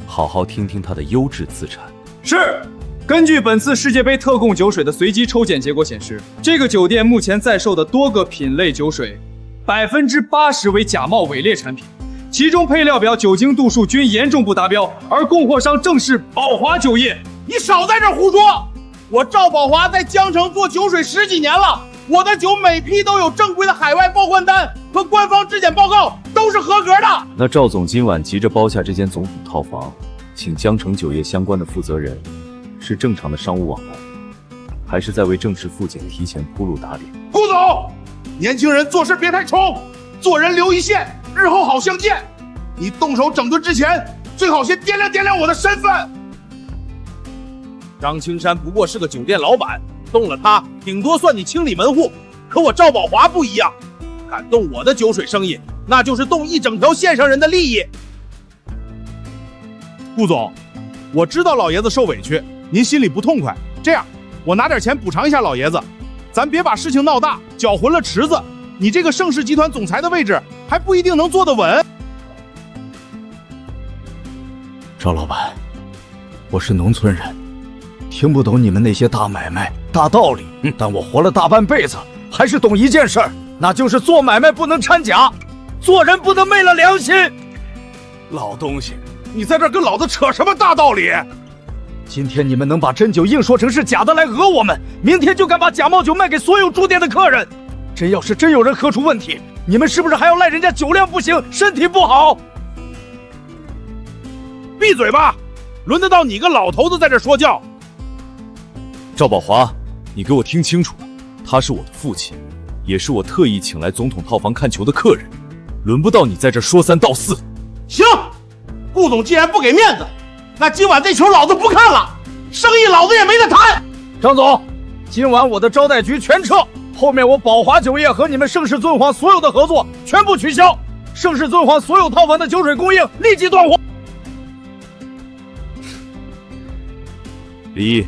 好好听听他的优质资产。是。根据本次世界杯特供酒水的随机抽检结果显示，这个酒店目前在售的多个品类酒水，80%为假冒伪劣产品，其中配料表酒精度数均严重不达标，而供货商正是宝华酒业。你少在这胡说！我赵宝华在江城做酒水10几年了，我的酒每批都有正规的海外报关单和官方质检报告，都是合格的。那赵总今晚急着包下这间总统套房，请江城酒业相关的负责人，是正常的商务往来，还是在为正式复检提前铺路打点？顾总，年轻人做事别太冲，做人留一线，日后好相见。你动手整顿之前，最好先掂量掂量我的身份。张青山不过是个酒店老板，动了他，顶多算你清理门户。可我赵宝华不一样，敢动我的酒水生意，那就是动一整条线上人的利益。顾总，我知道老爷子受委屈，您心里不痛快。这样，我拿点钱补偿一下老爷子，咱别把事情闹大，搅浑了池子。你这个盛世集团总裁的位置还不一定能坐得稳。赵老板，我是农村人，听不懂你们那些大买卖、大道理，但我活了大半辈子，还是懂一件事儿，那就是做买卖不能掺假，做人不能昧了良心。老东西，你在这跟老子扯什么大道理？今天你们能把真酒硬说成是假的来讹我们，明天就敢把假冒酒卖给所有住店的客人。要是真有人喝出问题，你们是不是还要赖人家酒量不行、身体不好？闭嘴吧！轮得到你个老头子在这说教？赵宝华，你给我听清楚了，他是我的父亲，也是我特意请来总统套房看球的客人，轮不到你在这说三道四。行，顾总既然不给面子，那今晚这球老子不看了，生意老子也没得谈。张总，今晚我的招待局全撤，后面我宝华酒业和你们盛世尊皇所有的合作全部取消，盛世尊皇所有套房的酒水供应立即断货。李毅，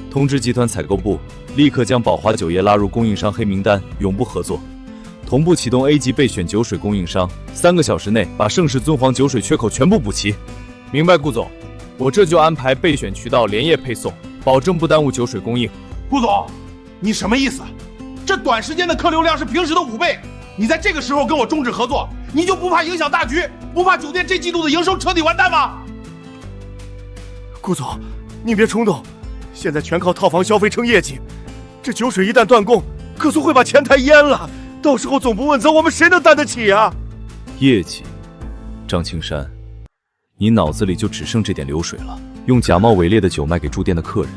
通知集团采购部，立刻将宝华酒业拉入供应商黑名单，永不合作。同步启动 A 级备选酒水供应商，3个小时内把盛世尊皇酒水缺口全部补齐。明白，顾总，我这就安排备选渠道连夜配送，保证不耽误酒水供应。顾总，你什么意思？这短时间的客流量是平时的5倍，你在这个时候跟我终止合作，你就不怕影响大局，不怕酒店这季度的营收彻底完蛋吗？顾总，你别冲动，现在全靠套房消费撑业绩，这酒水一旦断供，可就会把前台淹了，到时候总部问责，我们谁能担得起啊？业绩，张青山，你脑子里就只剩这点流水了，用假冒伪劣的酒卖给住店的客人，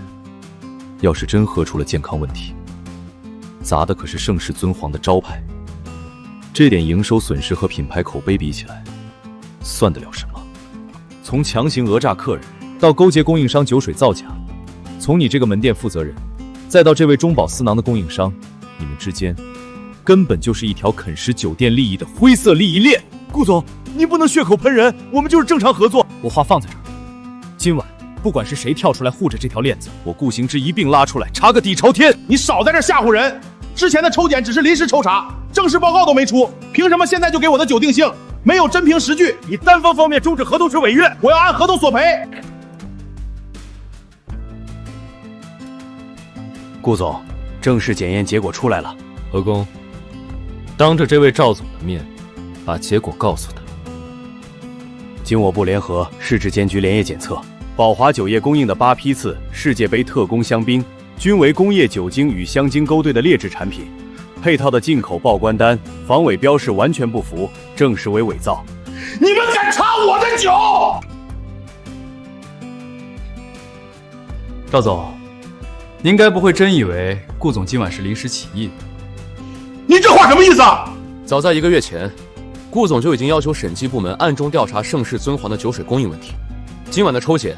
要是真喝出了健康问题，砸的可是盛世尊皇的招牌，这点营收损失和品牌口碑比起来，算得了什么？从强行讹诈客人，到勾结供应商酒水造假，从你这个门店负责人，再到这位中饱私囊的供应商，你们之间根本就是一条啃食酒店利益的灰色利益链。顾总，您不能血口喷人，我们就是正常合作。我话放在这儿，今晚不管是谁跳出来护着这条链子，我顾行之一并拉出来查个底朝天。你少在这吓唬人！之前的抽检只是临时抽查，正式报告都没出，凭什么现在就给我的酒定性？没有真凭实据，你单方面终止合同是违约，我要按合同索赔。顾总，正式检验结果出来了。何工，当着这位赵总的面，把结果告诉他。经我部联合市质监局连夜检测，宝华酒业供应的8批次世界杯特供香槟，均为工业酒精与香精勾兑的劣质产品，配套的进口报关单、防伪标识完全不符，证实为伪造。你们敢查我的酒？赵总，您该不会真以为顾总今晚是临时起意？你这话什么意思啊？早在1个月前，顾总就已经要求审计部门暗中调查盛世尊皇的酒水供应问题。今晚的抽检，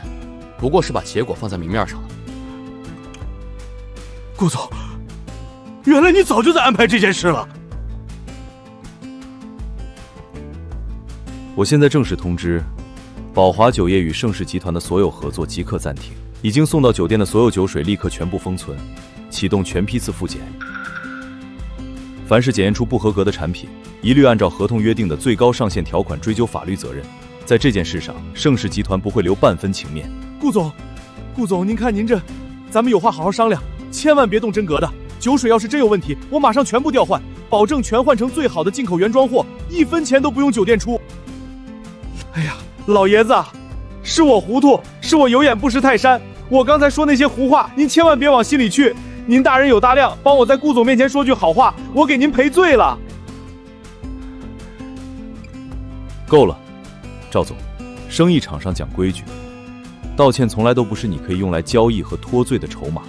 不过是把结果放在明面上了。顾总，原来你早就在安排这件事了。我现在正式通知，宝华酒业与盛世集团的所有合作即刻暂停，已经送到酒店的所有酒水立刻全部封存，启动全批次复检。凡是检验出不合格的产品，一律按照合同约定的最高上限条款追究法律责任。在这件事上，盛世集团不会留半分情面。顾总，您看您这，咱们有话好好商量，千万别动真格的。酒水要是真有问题，我马上全部调换，保证全换成最好的进口原装货，1分钱都不用酒店出。哎呀，老爷子，是我糊涂，是我有眼不识泰山，我刚才说那些胡话，您千万别往心里去。您大人有大量，帮我在顾总面前说句好话，我给您赔罪了。够了，赵总，生意场上讲规矩，道歉从来都不是你可以用来交易和脱罪的筹码。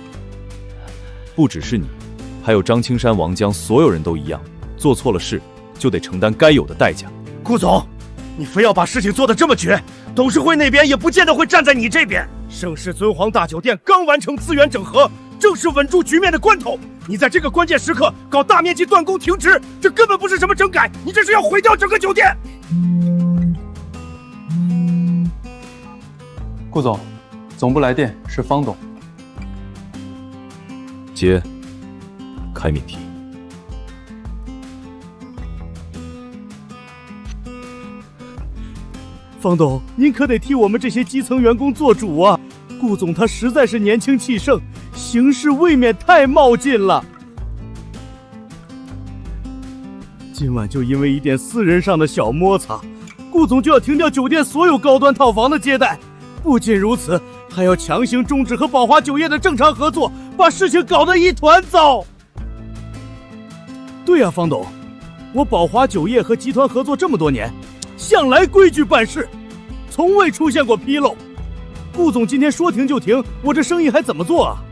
不只是你，还有张青山、王江，所有人都一样，做错了事就得承担该有的代价。顾总，你非要把事情做得这么绝，董事会那边也不见得会站在你这边。盛世尊皇大酒店刚完成资源整合，正是稳住局面的关头，你在这个关键时刻搞大面积断供停职，这根本不是什么整改，你这是要毁掉整个酒店。顾总，总部来电，是方董。接，开免提。方董，您可得替我们这些基层员工做主啊！顾总他实在是年轻气盛，行事未免太冒进了。今晚就因为一点私人上的小摩擦，顾总就要停掉酒店所有高端套房的接待。不仅如此，还要强行终止和宝华酒业的正常合作，把事情搞得一团糟。对啊，方董，我宝华酒业和集团合作这么多年，向来规矩办事，从未出现过纰漏。顾总今天说停就停，我这生意还怎么做啊？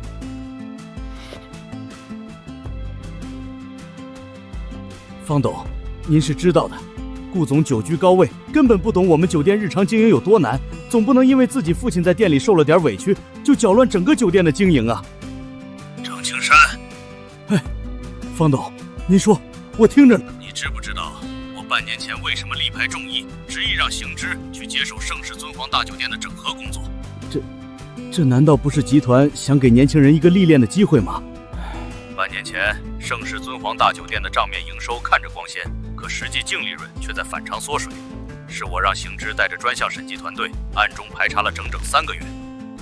方董，您是知道的，顾总久居高位，根本不懂我们酒店日常经营有多难，总不能因为自己父亲在店里受了点委屈，就搅乱整个酒店的经营啊。张青山，哎，方董，您说，我听着呢。你知不知道我半年前为什么力排众议，执意让行知去接手盛世尊皇大酒店的整合工作？这难道不是集团想给年轻人一个历练的机会吗？半年前，盛世尊皇大酒店的账面营收看着光鲜，可实际净利润却在反常缩水。是我让行知带着专项审计团队暗中排查了整整3个月，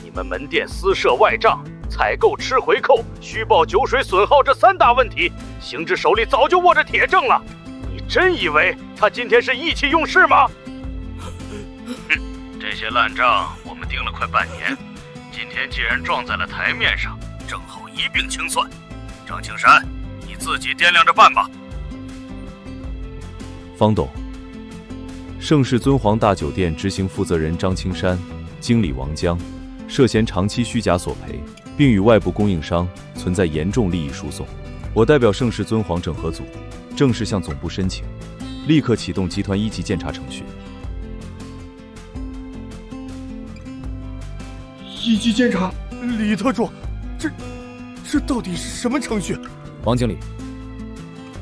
你们门店私设外账、采购吃回扣、虚报酒水损耗这3大问题，行知手里早就握着铁证了。你真以为他今天是意气用事吗？哼，这些烂账我们盯了快半年，今天既然撞在了台面上，正好一并清算。张青山，你自己掂量着办吧。方董，盛世尊皇大酒店执行负责人张青山、经理王江涉嫌长期虚假索赔，并与外部供应商存在严重利益输送。我代表盛世尊皇整合组，正式向总部申请，立刻启动集团1级监察程序。1级监察，李特助，这到底是什么程序？王经理，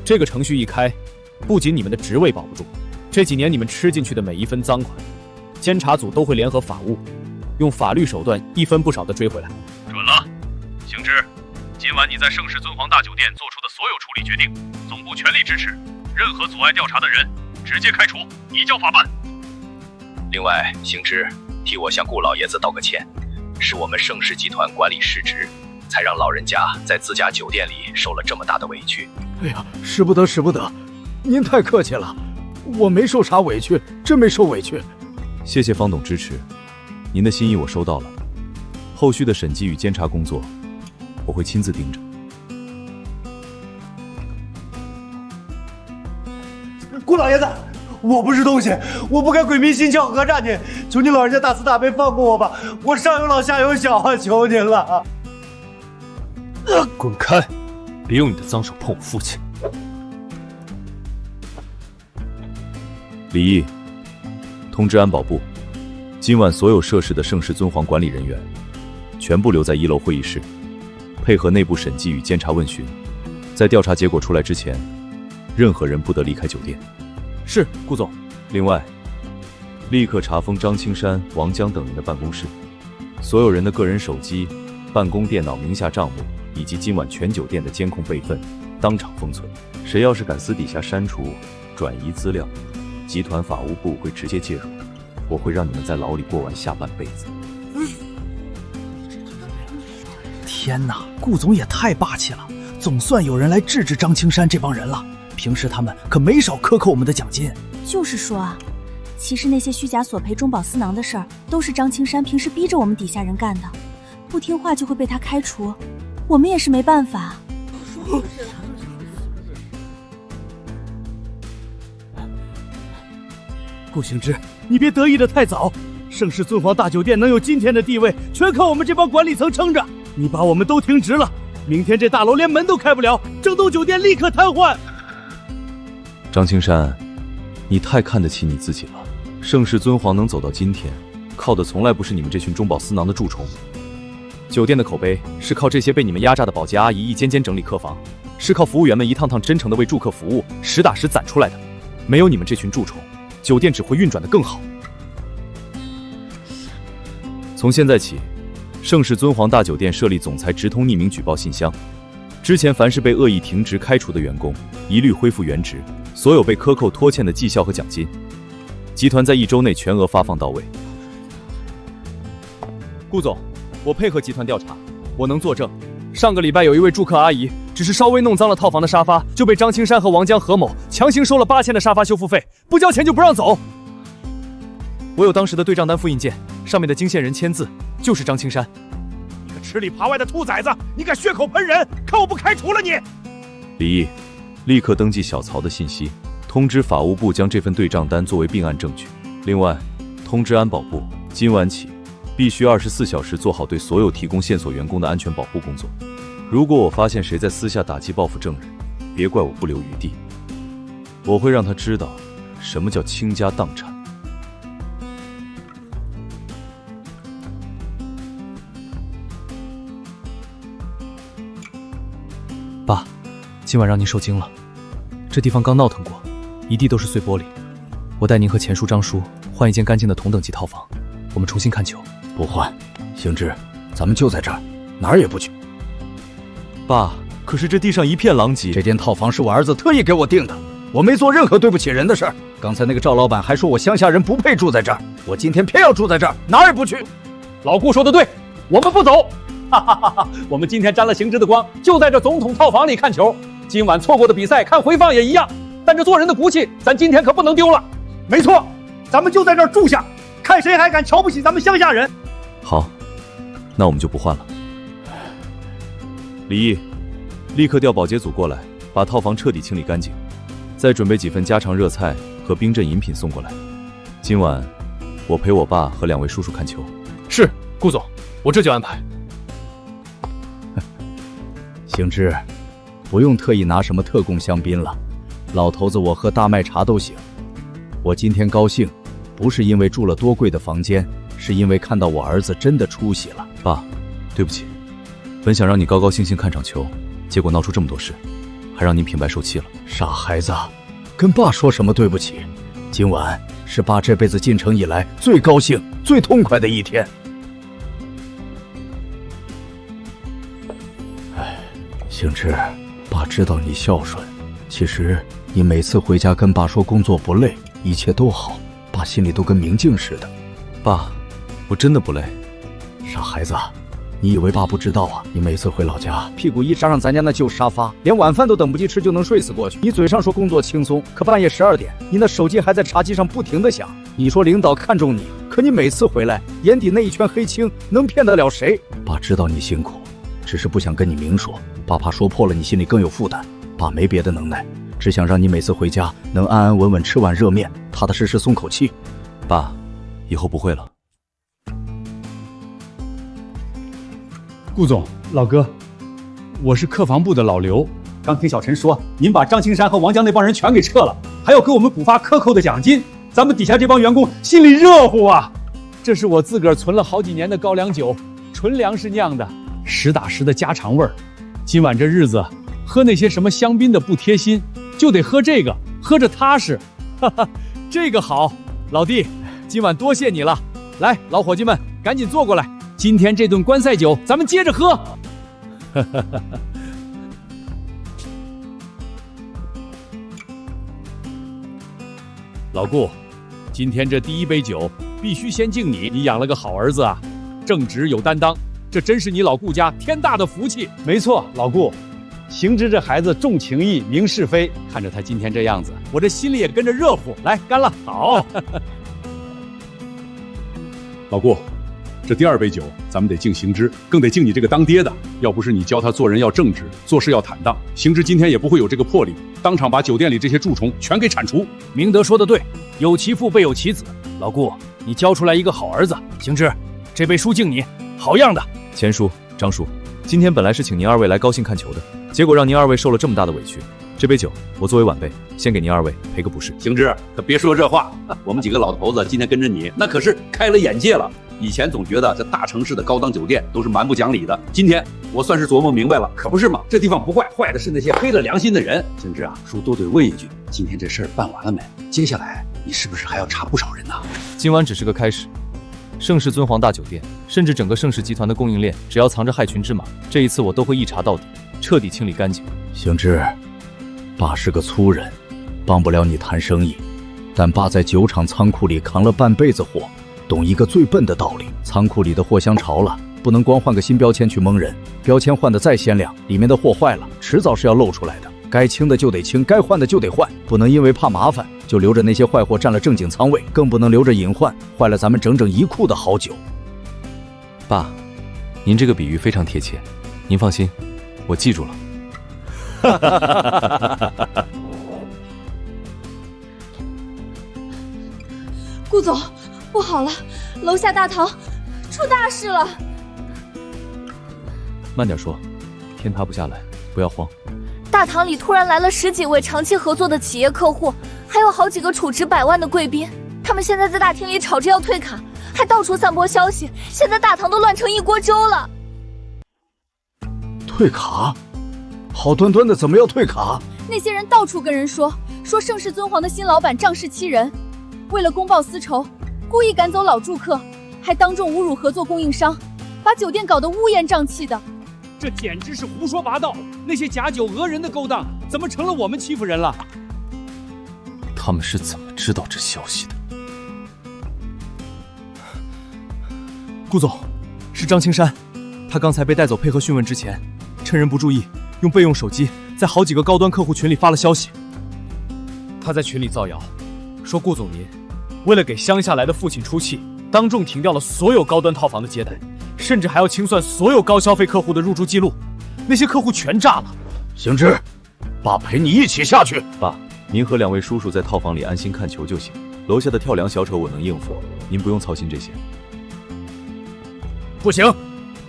这个程序一开，不仅你们的职位保不住，这几年你们吃进去的每一分赃款，监察组都会联合法务，用法律手段一分不少的追回来。准了，行之，今晚你在盛世尊皇大酒店做出的所有处理决定，总部全力支持，任何阻碍调查的人直接开除，移交法办。另外，行之，替我向顾老爷子道个歉，是我们盛世集团管理失职，才让老人家在自家酒店里受了这么大的委屈。哎呀，使不得，使不得，您太客气了，我没受啥委屈，真没受委屈。谢谢方董支持，您的心意我收到了，后续的审计与监察工作，我会亲自盯着。顾老爷子，我不是东西，我不该鬼迷心窍讹诈您，求您老人家大慈大悲放过我吧，我上有老下有小啊，求您了。滚开！别用你的脏手碰我父亲。李毅，通知安保部，今晚所有涉事的盛世尊皇管理人员，全部留在1楼会议室，配合内部审计与监察问询。在调查结果出来之前，任何人不得离开酒店。是，顾总。另外，立刻查封张青山、王江等人的办公室，所有人的个人手机、办公电脑、名下账目以及今晚全酒店的监控备份，当场封存。谁要是敢私底下删除、转移资料，集团法务部会直接介入，我会让你们在牢里过完下半辈子。天哪，顾总也太霸气了，总算有人来制止张青山这帮人了。平时他们可没少克扣我们的奖金。就是说啊，其实那些虚假索赔中饱私囊的事儿，都是张青山平时逼着我们底下人干的，不听话就会被他开除，我们也是没办法。顾行之，你别得意的太早，盛世尊皇大酒店能有今天的地位，全靠我们这帮管理层撑着。你把我们都停职了，明天这大楼连门都开不了，整栋酒店立刻瘫痪。张青山，你太看得起你自己了。盛世尊皇能走到今天，靠的从来不是你们这群中饱私囊的蛀虫。酒店的口碑是靠这些被你们压榨的保洁阿姨一间间整理客房，是靠服务员们一趟趟真诚的为住客服务，实打实攒出来的。没有你们这群蛀虫，酒店只会运转得更好。从现在起，盛世尊皇大酒店设立总裁直通匿名举报信箱，之前凡是被恶意停职开除的员工，一律恢复原职。所有被克扣拖欠的绩效和奖金，集团在1周内全额发放到位。顾总，我配合集团调查，我能作证，上个礼拜有一位住客阿姨，只是稍微弄脏了套房的沙发，就被张青山和王江、何某强行收了8000的沙发修复费，不交钱就不让走。我有当时的对账单复印件，上面的经线人签字就是张青山。你个吃里扒外的兔崽子，你敢血口喷人，看我不开除了你！李毅，立刻登记小曹的信息，通知法务部将这份对账单作为并案证据。另外，通知安保部，今晚起必须24小时做好对所有提供线索员工的安全保护工作。如果我发现谁在私下打击报复证人，别怪我不留余地，我会让他知道什么叫倾家荡产。爸，今晚让您受惊了。这地方刚闹腾过，一地都是碎玻璃。我带您和钱叔、张叔换一间干净的同等级套房，我们重新看球。不换，行之，咱们就在这儿，哪儿也不去。爸，可是这地上一片狼藉。这间套房是我儿子特意给我订的，我没做任何对不起人的事儿。刚才那个赵老板还说我乡下人不配住在这儿，我今天偏要住在这儿，哪儿也不去。老顾说的对，我们不走。哈哈哈哈！我们今天沾了行之的光，就在这总统套房里看球。今晚错过的比赛看回放也一样，但这做人的骨气，咱今天可不能丢了。没错，咱们就在这儿住下，看谁还敢瞧不起咱们乡下人。好，那我们就不换了。李毅，立刻调保洁组过来，把套房彻底清理干净，再准备几份家常热菜和冰镇饮品送过来。今晚我陪我爸和2位叔叔看球。是，顾总，我这就安排。行之，不用特意拿什么特供香槟了，老头子我喝大麦茶都行。我今天高兴，不是因为住了多贵的房间，是因为看到我儿子真的出息了。爸，对不起，本想让你高高兴兴看场球，结果闹出这么多事，还让您平白受气了。傻孩子，跟爸说什么对不起？今晚是爸这辈子进城以来最高兴、最痛快的一天。行之，爸知道你孝顺，其实你每次回家跟爸说工作不累，一切都好，爸心里都跟明镜似的。爸，我真的不累。傻孩子，你以为爸不知道啊？你每次回老家，屁股一扎上咱家那旧沙发，连晚饭都等不及吃就能睡死过去。你嘴上说工作轻松，可半夜12点，你那手机还在茶几上不停地响。你说领导看重你，可你每次回来，眼底那一圈黑青能骗得了谁？爸知道你辛苦，只是不想跟你明说，爸怕说破了你心里更有负担。爸没别的能耐，只想让你每次回家能安安稳稳吃碗热面，踏踏实实松口气。爸，以后不会了。顾总，老哥，我是客房部的老刘。刚听小陈说，您把张青山和王江那帮人全给撤了，还要给我们补发克扣的奖金，咱们底下这帮员工心里热乎啊！这是我自个儿存了好几年的高粱酒，纯粮食酿的，实打实的家常味儿。今晚这日子，喝那些什么香槟的不贴心，就得喝这个，喝着踏实。哈哈，这个好，老弟，今晚多谢你了。来，老伙计们，赶紧坐过来。今天这顿关塞酒，咱们接着喝。老顾，今天这第一杯酒必须先敬你，你养了个好儿子啊，正直有担当，这真是你老顾家天大的福气。没错，老顾，行之这孩子重情义、明是非，看着他今天这样子，我这心里也跟着热乎。来，干了！好，老顾。这第二杯酒，咱们得敬行之，更得敬你这个当爹的。要不是你教他做人要正直，做事要坦荡，行之今天也不会有这个魄力，当场把酒店里这些蛀虫全给铲除。明德说的对，有其父必有其子。老顾，你教出来一个好儿子。行之，这杯书敬你，好样的。钱叔、张叔，今天本来是请您二位来高兴看球的，结果让您二位受了这么大的委屈。这杯酒，我作为晚辈，先给您二位赔个不是。行之，可别说这话，我们几个老头子今天跟着你，那可是开了眼界了。以前总觉得这大城市的高档酒店都是蛮不讲理的，今天我算是琢磨明白了，可不是嘛？这地方不坏，坏的是那些黑了良心的人。行之啊，叔都得问一句，今天这事儿办完了没？接下来你是不是还要查不少人呢？今晚只是个开始，盛世尊皇大酒店，甚至整个盛世集团的供应链，只要藏着害群之马，这一次我都会一查到底，彻底清理干净。行之，爸是个粗人，帮不了你谈生意，但爸在酒厂仓库里扛了半辈子货，懂一个最笨的道理：仓库里的货箱潮了，不能光换个新标签去蒙人，标签换得再鲜亮，里面的货坏了，迟早是要露出来的。该清的就得清，该换的就得换，不能因为怕麻烦就留着那些坏货占了正经仓位，更不能留着隐患，坏了咱们整整一库的好酒。爸，您这个比喻非常贴切，您放心，我记住了。顾总，不好了，楼下大堂出大事了。慢点说，天塌不下来，不要慌。大堂里突然来了10几位长期合作的企业客户，还有好几个储值100万的贵宾，他们现在在大厅里吵着要退卡，还到处散播消息，现在大堂都乱成一锅粥了。退卡？好端端的怎么要退卡？那些人到处跟人说盛世尊皇的新老板仗势欺人，为了公报私仇，故意赶走老住客，还当众侮辱合作供应商，把酒店搞得乌烟瘴气的。这简直是胡说八道！那些假酒讹人的勾当，怎么成了我们欺负人了？他们是怎么知道这消息的？顾总，是张青山，他刚才被带走配合讯问之前，趁人不注意，用备用手机在好几个高端客户群里发了消息。他在群里造谣，说顾总您为了给乡下来的父亲出气，当众停掉了所有高端套房的接待，甚至还要清算所有高消费客户的入住记录，那些客户全炸了。行之，爸陪你一起下去。爸，您和2位叔叔在套房里安心看球就行，楼下的跳梁小丑我能应付，您不用操心这些。不行，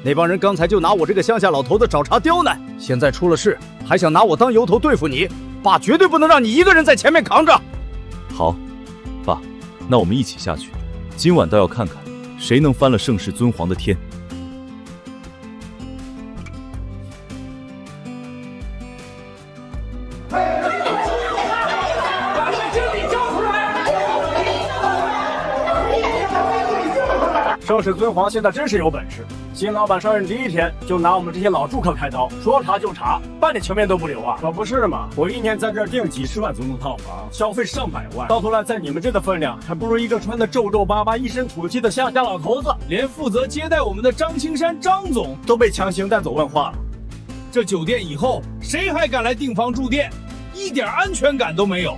那帮人刚才就拿我这个乡下老头子找茬刁难，现在出了事，还想拿我当由头对付你，爸绝对不能让你一个人在前面扛着。好，爸，那我们一起下去，今晚倒要看看谁能翻了盛世尊皇的天。盛世尊皇现在真是有本事，新老板上任第一天就拿我们这些老住客开刀，说查就查，半点情面都不留啊！可不是嘛，我一年在这儿订几十万总统套房，消费上百万，到头来在你们这的分量，还不如一个穿得皱皱巴巴、一身土气的乡下老头子。连负责接待我们的张青山张总都被强行带走问话了。这酒店以后谁还敢来订房住店？一点安全感都没有。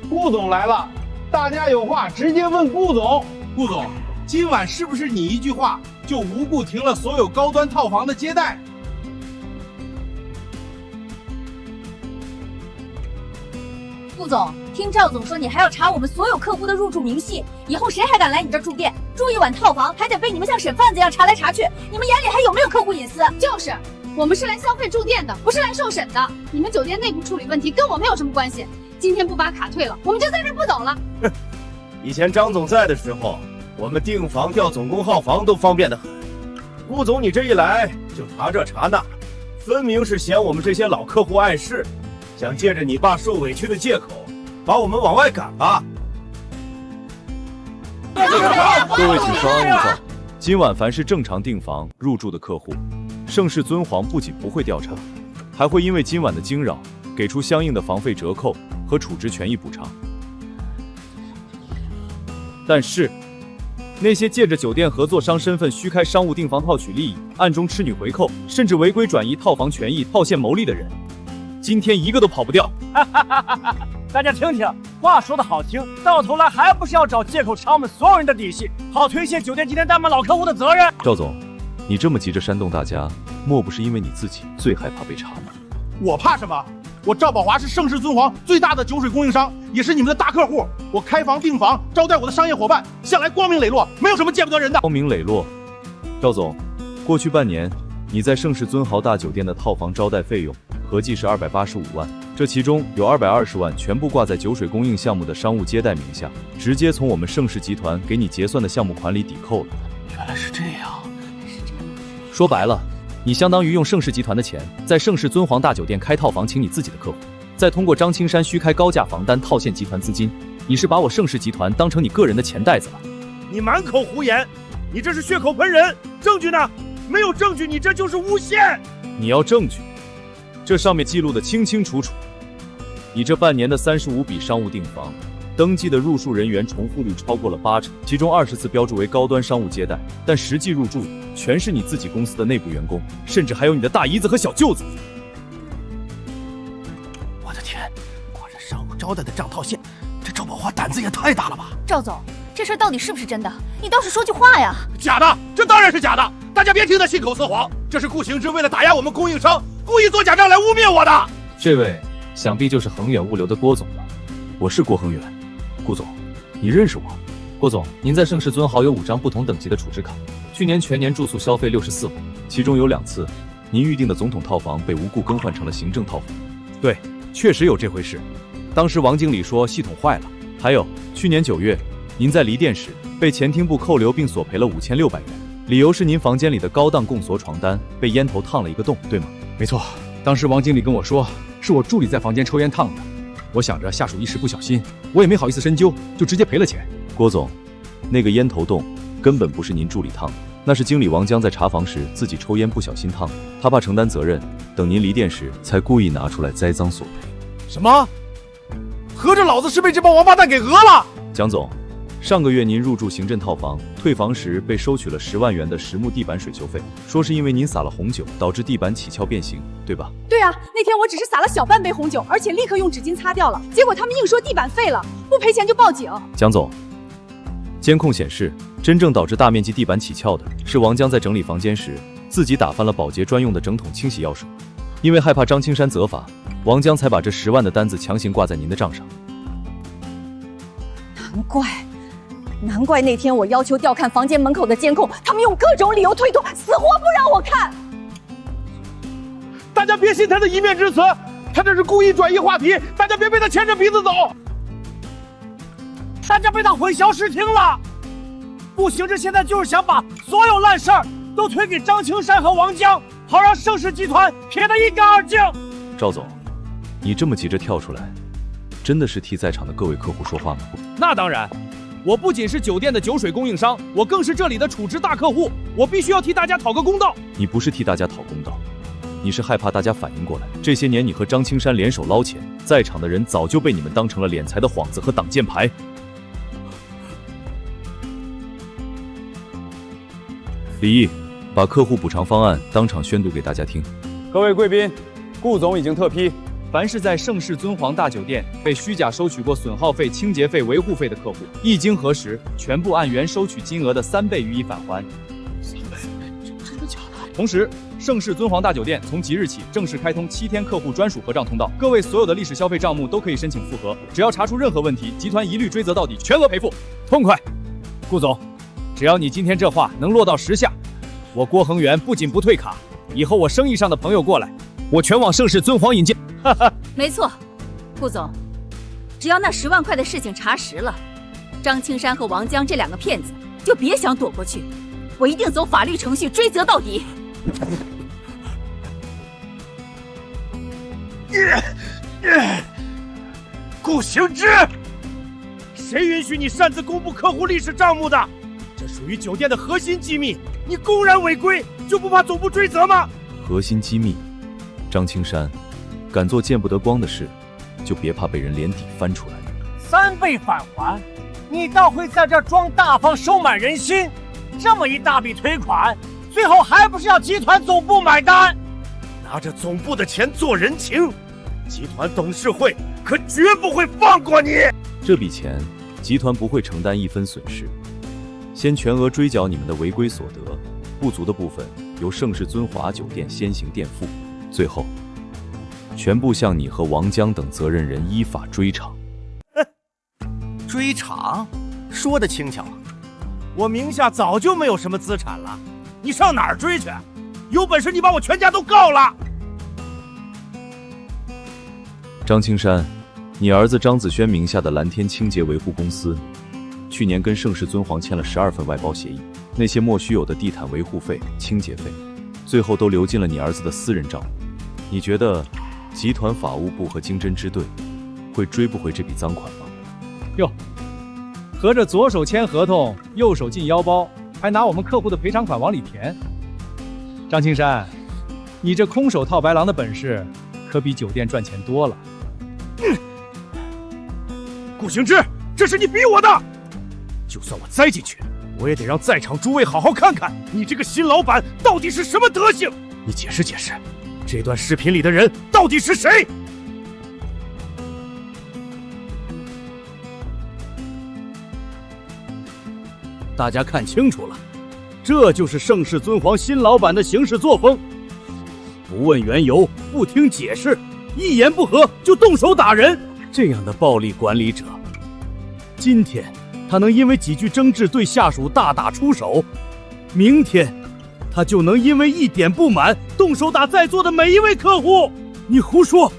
顾总来了，大家有话直接问顾总。顾总，今晚是不是你一句话就无故停了所有高端套房的接待？顾总，听赵总说你还要查我们所有客户的入住明细，以后谁还敢来你这住店？住一晚套房还得被你们像审贩子一样查来查去，你们眼里还有没有客户隐私？就是，我们是来消费住店的，不是来受审的。你们酒店内部处理问题跟我们有什么关系？今天不把卡退了，我们就在这不走了。以前张总在的时候，我们订房调总共号房都方便得很。顾总你这一来就查这查那，分明是嫌我们这些老客户碍事，想借着你爸受委屈的借口把我们往外赶吧。各位请稍安勿躁，今晚凡是正常订房入住的客户，盛世尊皇不仅不会调查，还会因为今晚的惊扰给出相应的房费折扣和处置权益补偿。但是，那些借着酒店合作商身份虚开商务订房套取利益，暗中吃女回扣，甚至违规转移套房权益套现牟利的人，今天一个都跑不掉。大家听听，话说的好听，到头来还不是要找借口查我们所有人的底细，好推卸酒店今天怠慢老客户的责任。赵总，你这么急着煽动大家，莫不是因为你自己最害怕被查吗？我怕什么？我赵宝华是盛世尊皇最大的酒水供应商，也是你们的大客户。我开房订房，招待我的商业伙伴，向来光明磊落，没有什么见不得人的。光明磊落，赵总，过去半年你在盛世尊豪大酒店的套房招待费用合计是285万，这其中有220万全部挂在酒水供应项目的商务接待名下，直接从我们盛世集团给你结算的项目款里抵扣了。原来是这样，说白了，你相当于用盛世集团的钱，在盛世尊皇大酒店开套房，请你自己的客户，再通过张青山虚开高价房单套现集团资金。你是把我盛世集团当成你个人的钱袋子了？你满口胡言，你这是血口喷人，证据呢？没有证据，你这就是诬陷。你要证据？这上面记录的清清楚楚。你这半年的35笔商务订房，登记的入住人员重复率超过了80%，其中20次标注为高端商务接待，但实际入住全是你自己公司的内部员工，甚至还有你的大姨子和小舅子。我的天，果然商务招待的账套现，这赵宝华胆子也太大了吧！赵总，这事到底是不是真的？你倒是说句话呀！假的，这当然是假的，大家别听他信口雌黄，这是顾行之为了打压我们供应商，故意做假账来污蔑我的。这位想必就是恒远物流的郭总了。我是郭恒远。顾总，你认识我？郭总，您在盛世尊豪有5张不同等级的储值卡，去年全年住宿消费64万，其中有2次，您预定的总统套房被无故更换成了行政套房。对，确实有这回事。当时王经理说系统坏了。还有，去年9月，您在离店时被前厅部扣留并索赔了5600元，理由是您房间里的高档供锁床单被烟头烫了一个洞，对吗？没错，当时王经理跟我说是我助理在房间抽烟烫的。我想着下属一时不小心，我也没好意思深究，就直接赔了钱。郭总，那个烟头洞根本不是您助理烫的，那是经理王江在查房时自己抽烟不小心烫的，他怕承担责任，等您离店时才故意拿出来栽赃索赔。什么？合着老子是被这帮王八蛋给讹了？蒋总，上个月您入住行政套房，退房时被收取了10万元的实木地板水修费，说是因为您撒了红酒导致地板起翘变形，对吧？对啊，那天我只是撒了小半杯红酒，而且立刻用纸巾擦掉了，结果他们硬说地板废了，不赔钱就报警。蒋总，监控显示，真正导致大面积地板起翘的是王江在整理房间时自己打翻了保洁专用的整桶清洗药水，因为害怕张青山责罚，王江才把这10万的单子强行挂在您的账上。难怪难怪那天我要求调看房间门口的监控，他们用各种理由推脱，死活不让我看。大家别信他的一面之词，他这是故意转移话题，大家别被他牵着鼻子走。大家被他混淆视听了。顾行之现在就是想把所有烂事儿都推给张青山和王江，好让盛世集团撇得一干二净。赵总，你这么急着跳出来，真的是替在场的各位客户说话吗？那当然，我不仅是酒店的酒水供应商，我更是这里的储值大客户，我必须要替大家讨个公道。你不是替大家讨公道，你是害怕大家反应过来，这些年你和张青山联手捞钱，在场的人早就被你们当成了敛财的幌子和挡箭牌。李毅，把客户补偿方案当场宣读给大家听。各位贵宾，顾总已经特批，凡是在盛世尊皇大酒店被虚假收取过损耗费、清洁费、维护费的客户，一经核实，全部按原收取金额的3倍予以返还。真的假的？同时，盛世尊皇大酒店从即日起正式开通7天客户专属核账通道，各位所有的历史消费账目都可以申请复核，只要查出任何问题，集团一律追责到底，全额赔付，痛快。顾总，只要你今天这话能落到实下，我郭恒源不仅不退卡，以后我生意上的朋友过来，我全往盛世尊皇引荐。没错，顾总，只要那10万块的事情查实了，张青山和王江这2个骗子就别想躲过去，我一定走法律程序追责到底。顾行之，谁允许你擅自公布客户历史账目的？这属于酒店的核心机密，你公然违规，就不怕总部追责吗？核心机密，张青山，敢做见不得光的事，就别怕被人脸底翻出来。3倍返还，你倒会在这装大方收买人心？这么一大笔推款，最后还不是要集团总部买单？拿着总部的钱做人情，集团董事会可绝不会放过你。这笔钱，集团不会承担1分损失，先全额追缴你们的违规所得，不足的部分由盛世尊华酒店先行垫付，最后全部向你和王江等责任人依法追偿。追偿？说得轻巧，我名下早就没有什么资产了，你上哪儿追去？有本事你把我全家都告了！张青山，你儿子张子轩名下的蓝天清洁维护公司，去年跟盛世尊皇签了12份外包协议，那些莫须有的地毯维护费、清洁费，最后都流进了你儿子的私人账户。你觉得集团法务部和经侦支队会追不回这笔赃款吗？哟，合着左手签合同，右手进腰包，还拿我们客户的赔偿款往里填。张青山，你这空手套白狼的本事，可比酒店赚钱多了。顾行之，这是你逼我的！就算我栽进去，我也得让在场诸位好好看看你这个新老板到底是什么德行。你解释解释，这段视频里的人到底是谁？大家看清楚了，这就是盛世尊皇新老板的行事作风，不问缘由，不听解释，一言不合就动手打人。这样的暴力管理者，今天他能因为几句争执对下属大打出手，明天他就能因为一点不满动手打在座的每一位客户。你胡说，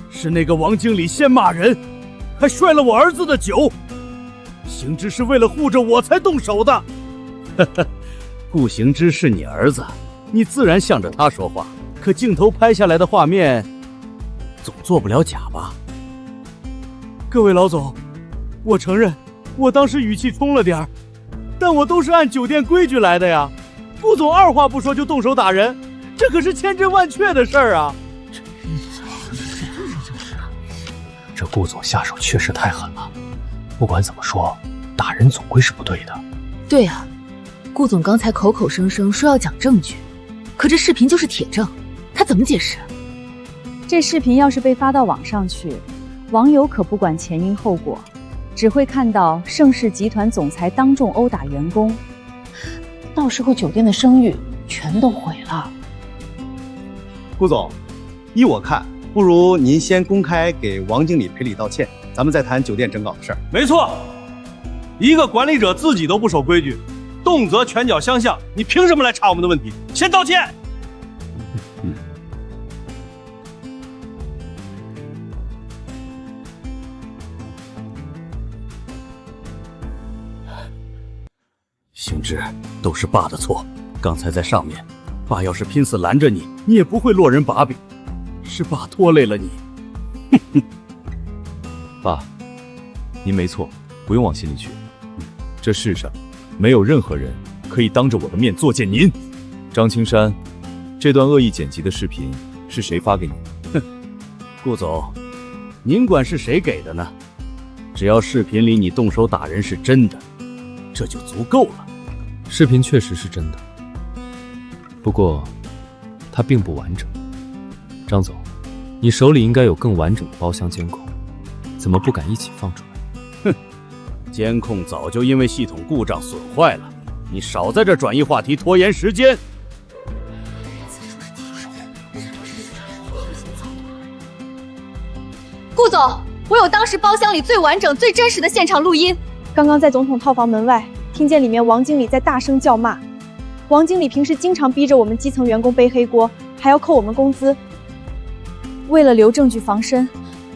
是那个王经理先骂人，还摔了我儿子的酒。行之是为了护着我才动手的。顾行之是你儿子，你自然向着他说话，可镜头拍下来的画面总做不了假吧？各位老总，我承认我当时语气冲了点，但我都是按酒店规矩来的呀。顾总二话不说就动手打人，这可是千真万确的事儿啊！这顾总下手确实太狠了。不管怎么说，打人总归是不对的。对啊，顾总刚才口口声声说要讲证据，可这视频就是铁证，他怎么解释？这视频要是被发到网上去，网友可不管前因后果，只会看到盛世集团总裁当众殴打员工，到时候酒店的声誉全都毁了。顾总，依我看，不如您先公开给王经理赔礼道歉，咱们再谈酒店整稿的事儿。没错，一个管理者自己都不守规矩，动辄拳脚相向，你凭什么来查我们的问题？先道歉。行之，都是爸的错。刚才在上面，爸要是拼死拦着你，你也不会落人把柄。是爸拖累了你。爸，您没错，不用往心里去。这世上没有任何人可以当着我的面作践您。张青山，这段恶意剪辑的视频是谁发给你的？哼，顾总，您管是谁给的呢？只要视频里你动手打人是真的，这就足够了。视频确实是真的，不过它并不完整。张总，你手里应该有更完整的包厢监控，怎么不敢一起放出来？哼，监控早就因为系统故障损坏了，你少在这转移话题，拖延时间。顾总，我有当时包厢里最完整、最真实的现场录音。刚刚在总统套房门外，听见里面王经理在大声叫骂。王经理平时经常逼着我们基层员工背黑锅，还要扣我们工资。为了留证据防身，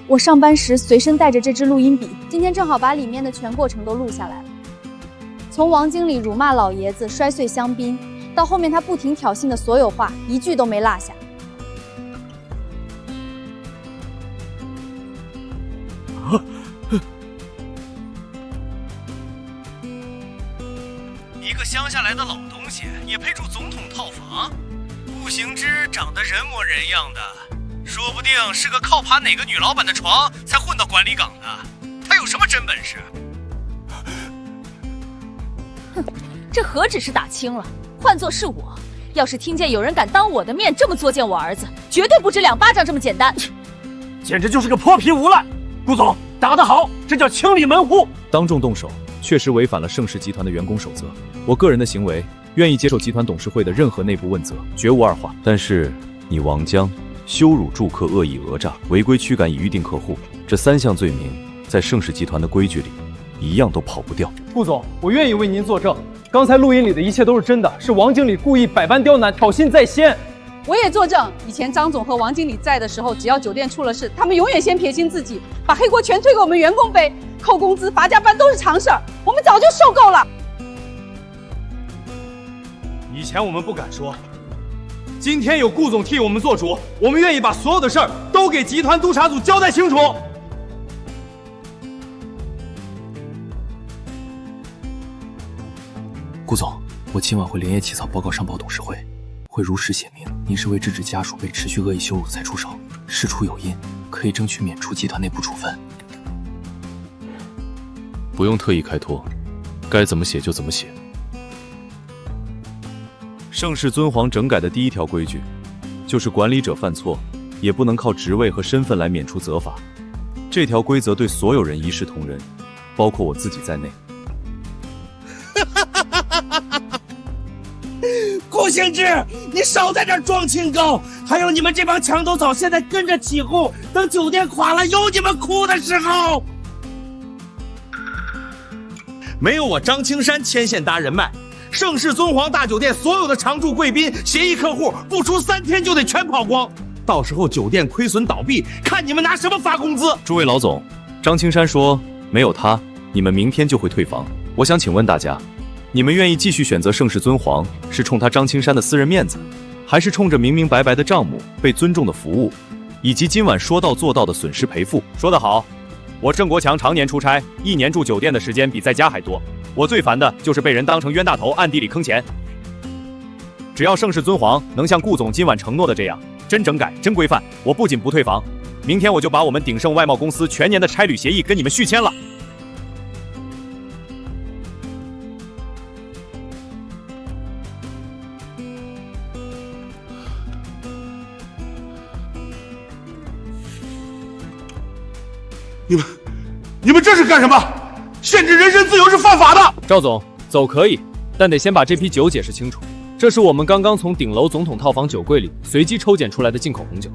我上班时随身带着这支录音笔，今天正好把里面的全过程都录下来了。从王经理辱骂老爷子、摔碎香槟，到后面他不停挑衅的所有话，一句都没落下。一个乡下来的老东西也配住总统套房？顾行之长得人模人样的，说不定是个靠爬哪个女老板的床才混到管理岗的。他有什么真本事？哼，这何止是打轻了，换作是我，要是听见有人敢当我的面这么作践我儿子，绝对不止2巴掌这么简单。简直就是个泼皮无赖！顾总打得好，这叫清理门户。当众动手确实违反了盛世集团的员工守则，我个人的行为愿意接受集团董事会的任何内部问责，绝无二话。但是你王江羞辱住客、恶意讹诈、违规驱赶已预定客户，这3项罪名在盛世集团的规矩里一样都跑不掉。顾总，我愿意为您作证，刚才录音里的一切都是真的，是王经理故意百般刁难，挑衅在先。我也作证，以前张总和王经理在的时候，只要酒店出了事，他们永远先撇清自己，把黑锅全推给我们员工背，扣工资、罚加班都是常事儿，我们早就受够了。以前我们不敢说，今天有顾总替我们做主，我们愿意把所有的事儿都给集团督察组交代清楚。顾总，我今晚会连夜起草报告上报董事会，会如实写明您是为制止家属被持续恶意羞辱才出手，事出有因，可以争取免除集团内部处分。不用特意开脱，该怎么写就怎么写。盛世尊皇整改的第1条规矩，就是管理者犯错，也不能靠职位和身份来免除责罚。这条规则对所有人一视同仁，包括我自己在内。顾行之，你少在这儿装清高！还有你们这帮墙头草，现在跟着起哄，等酒店垮了，有你们哭的时候。没有我张青山牵线搭人脉，盛世尊皇大酒店所有的常驻贵宾、协议客户，不出3天就得全跑光。到时候酒店亏损倒闭，看你们拿什么发工资！诸位老总，张青山说，没有他，你们明天就会退房。我想请问大家，你们愿意继续选择盛世尊皇，是冲他张青山的私人面子，还是冲着明明白白的账目、被尊重的服务，以及今晚说到做到的损失赔付？说得好，我郑国强常年出差，1年住酒店的时间比在家还多。我最烦的就是被人当成冤大头，暗地里坑钱。只要盛世尊皇能像顾总今晚承诺的这样，真整改、真规范，我不仅不退房，明天我就把我们鼎盛外贸公司全年的差旅协议跟你们续签了。你们这是干什么？限制人身自由是犯法的。赵总，走可以，但得先把这批酒解释清楚。这是我们刚刚从顶楼总统套房酒柜里随机抽检出来的进口红酒。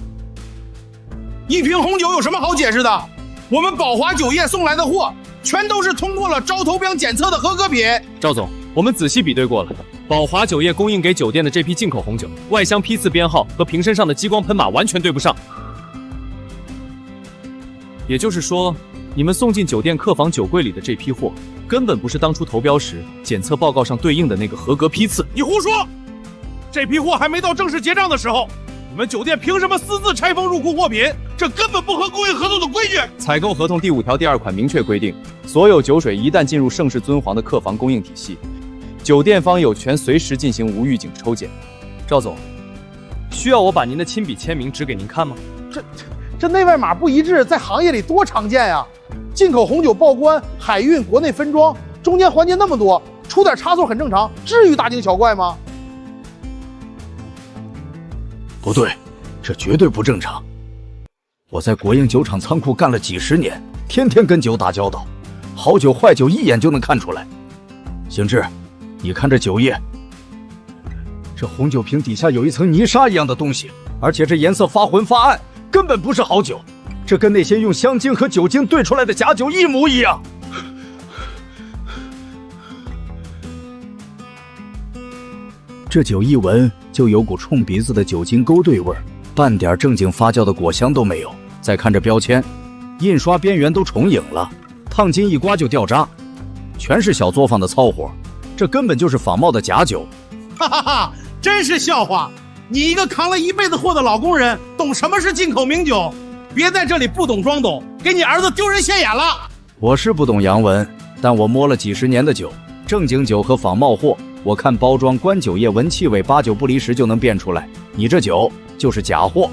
1瓶红酒有什么好解释的？我们宝华酒业送来的货，全都是通过了招投标检测的合格品。赵总，我们仔细比对过了，宝华酒业供应给酒店的这批进口红酒，外箱批次编号和瓶身上的激光喷码完全对不上。也就是说，你们送进酒店客房酒柜里的这批货，根本不是当初投标时检测报告上对应的那个合格批次。你胡说！这批货还没到正式结账的时候，你们酒店凭什么私自拆封入库货品？这根本不合供应合同的规矩。采购合同第5条第2款明确规定，所有酒水一旦进入盛世尊皇的客房供应体系，酒店方有权随时进行无预警抽检。赵总，需要我把您的亲笔签名指给您看吗？这内外码不一致，在行业里多常见呀！进口红酒报关、海运、国内分装，中间环节那么多，出点差错很正常，至于大惊小怪吗？不对，这绝对不正常。我在国营酒厂仓库干了几10年，天天跟酒打交道，好酒坏酒一眼就能看出来。邢志，你看这酒液，这红酒瓶底下有一层泥沙一样的东西，而且这颜色发浑发暗，根本不是好酒。这跟那些用香精和酒精兑出来的假酒一模一样。这酒一闻就有股冲鼻子的酒精勾兑味儿，半点正经发酵的果香都没有。再看这标签，印刷边缘都重影了，烫金一刮就掉渣，全是小作坊的糙活，这根本就是仿冒的假酒。哈哈哈，真是笑话！你一个扛了一辈子货的老工人，懂什么是进口名酒？别在这里不懂装懂，给你儿子丢人现眼了。我是不懂洋文，但我摸了几10年的酒，正经酒和仿冒货，我看包装、观酒液、闻气味，8九不离10就能辨出来。你这酒就是假货。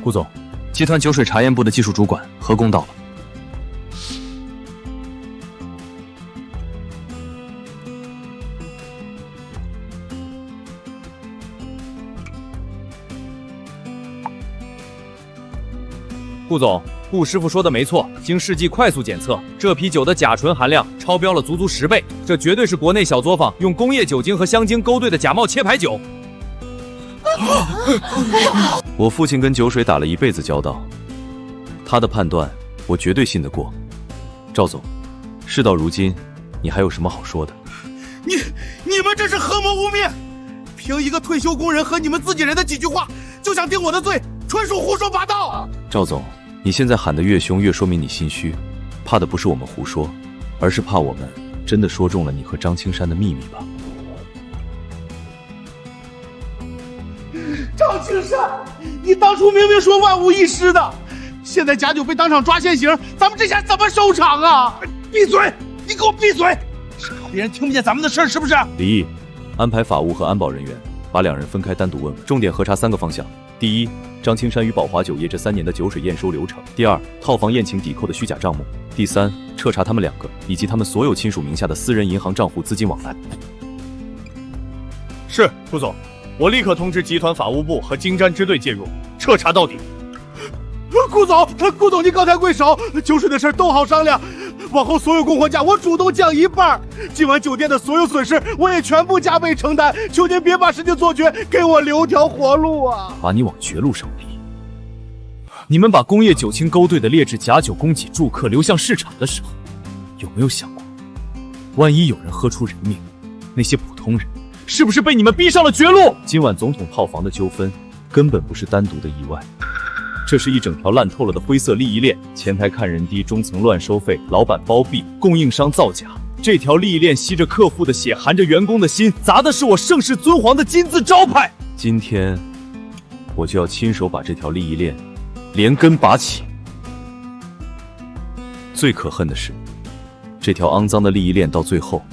顾总，集团酒水查验部的技术主管何工到了。顾总，顾师傅说的没错，经试剂快速检测，这批酒的甲醇含量超标了足足10倍，这绝对是国内小作坊用工业酒精和香精勾兑的假冒切牌酒。我父亲跟酒水打了一辈子交道，他的判断我绝对信得过。赵总，事到如今，你还有什么好说的？你们这是合谋污蔑！凭一个退休工人和你们自己人的几句话，就想定我的罪，纯属胡说八道！赵总，你现在喊得越凶，越说明你心虚，怕的不是我们胡说，而是怕我们真的说中了你和张青山的秘密吧？张青山，你当初明明说万无一失的，现在假酒被当场抓现行，咱们这下怎么收场啊？闭嘴！你给我闭嘴！是怕别人听不见咱们的事儿是不是？李毅，安排法务和安保人员把2人分开单独问问，重点核查3个方向。第一，张青山与宝华酒业这3年的酒水验收流程；第二，套房宴请抵扣的虚假账目；第三，彻查他们2个以及他们所有亲属名下的私人银行账户资金往来。是，顾总，我立刻通知集团法务部和金瞻支队介入，彻查到底。顾总，您高抬贵手，酒水的事都好商量。往后所有供货价我主动降1半，今晚酒店的所有损失我也全部加倍承担，求您别把事情做绝，给我留条活路啊！把你往绝路上逼。你们把工业酒精勾兑的劣质假酒供给住客流向市场的时候，有没有想过，万一有人喝出人命，那些普通人是不是被你们逼上了绝路？今晚总统套房的纠纷根本不是单独的意外，这是一整条烂透了的灰色利益链，前台看人低，中层乱收费，老板包庇，供应商造假。这条利益链吸着客户的血，含着员工的心，砸的是我盛世尊皇的金字招牌。今天我就要亲手把这条利益链连根拔起。最可恨的是，这条肮脏的利益链到最后，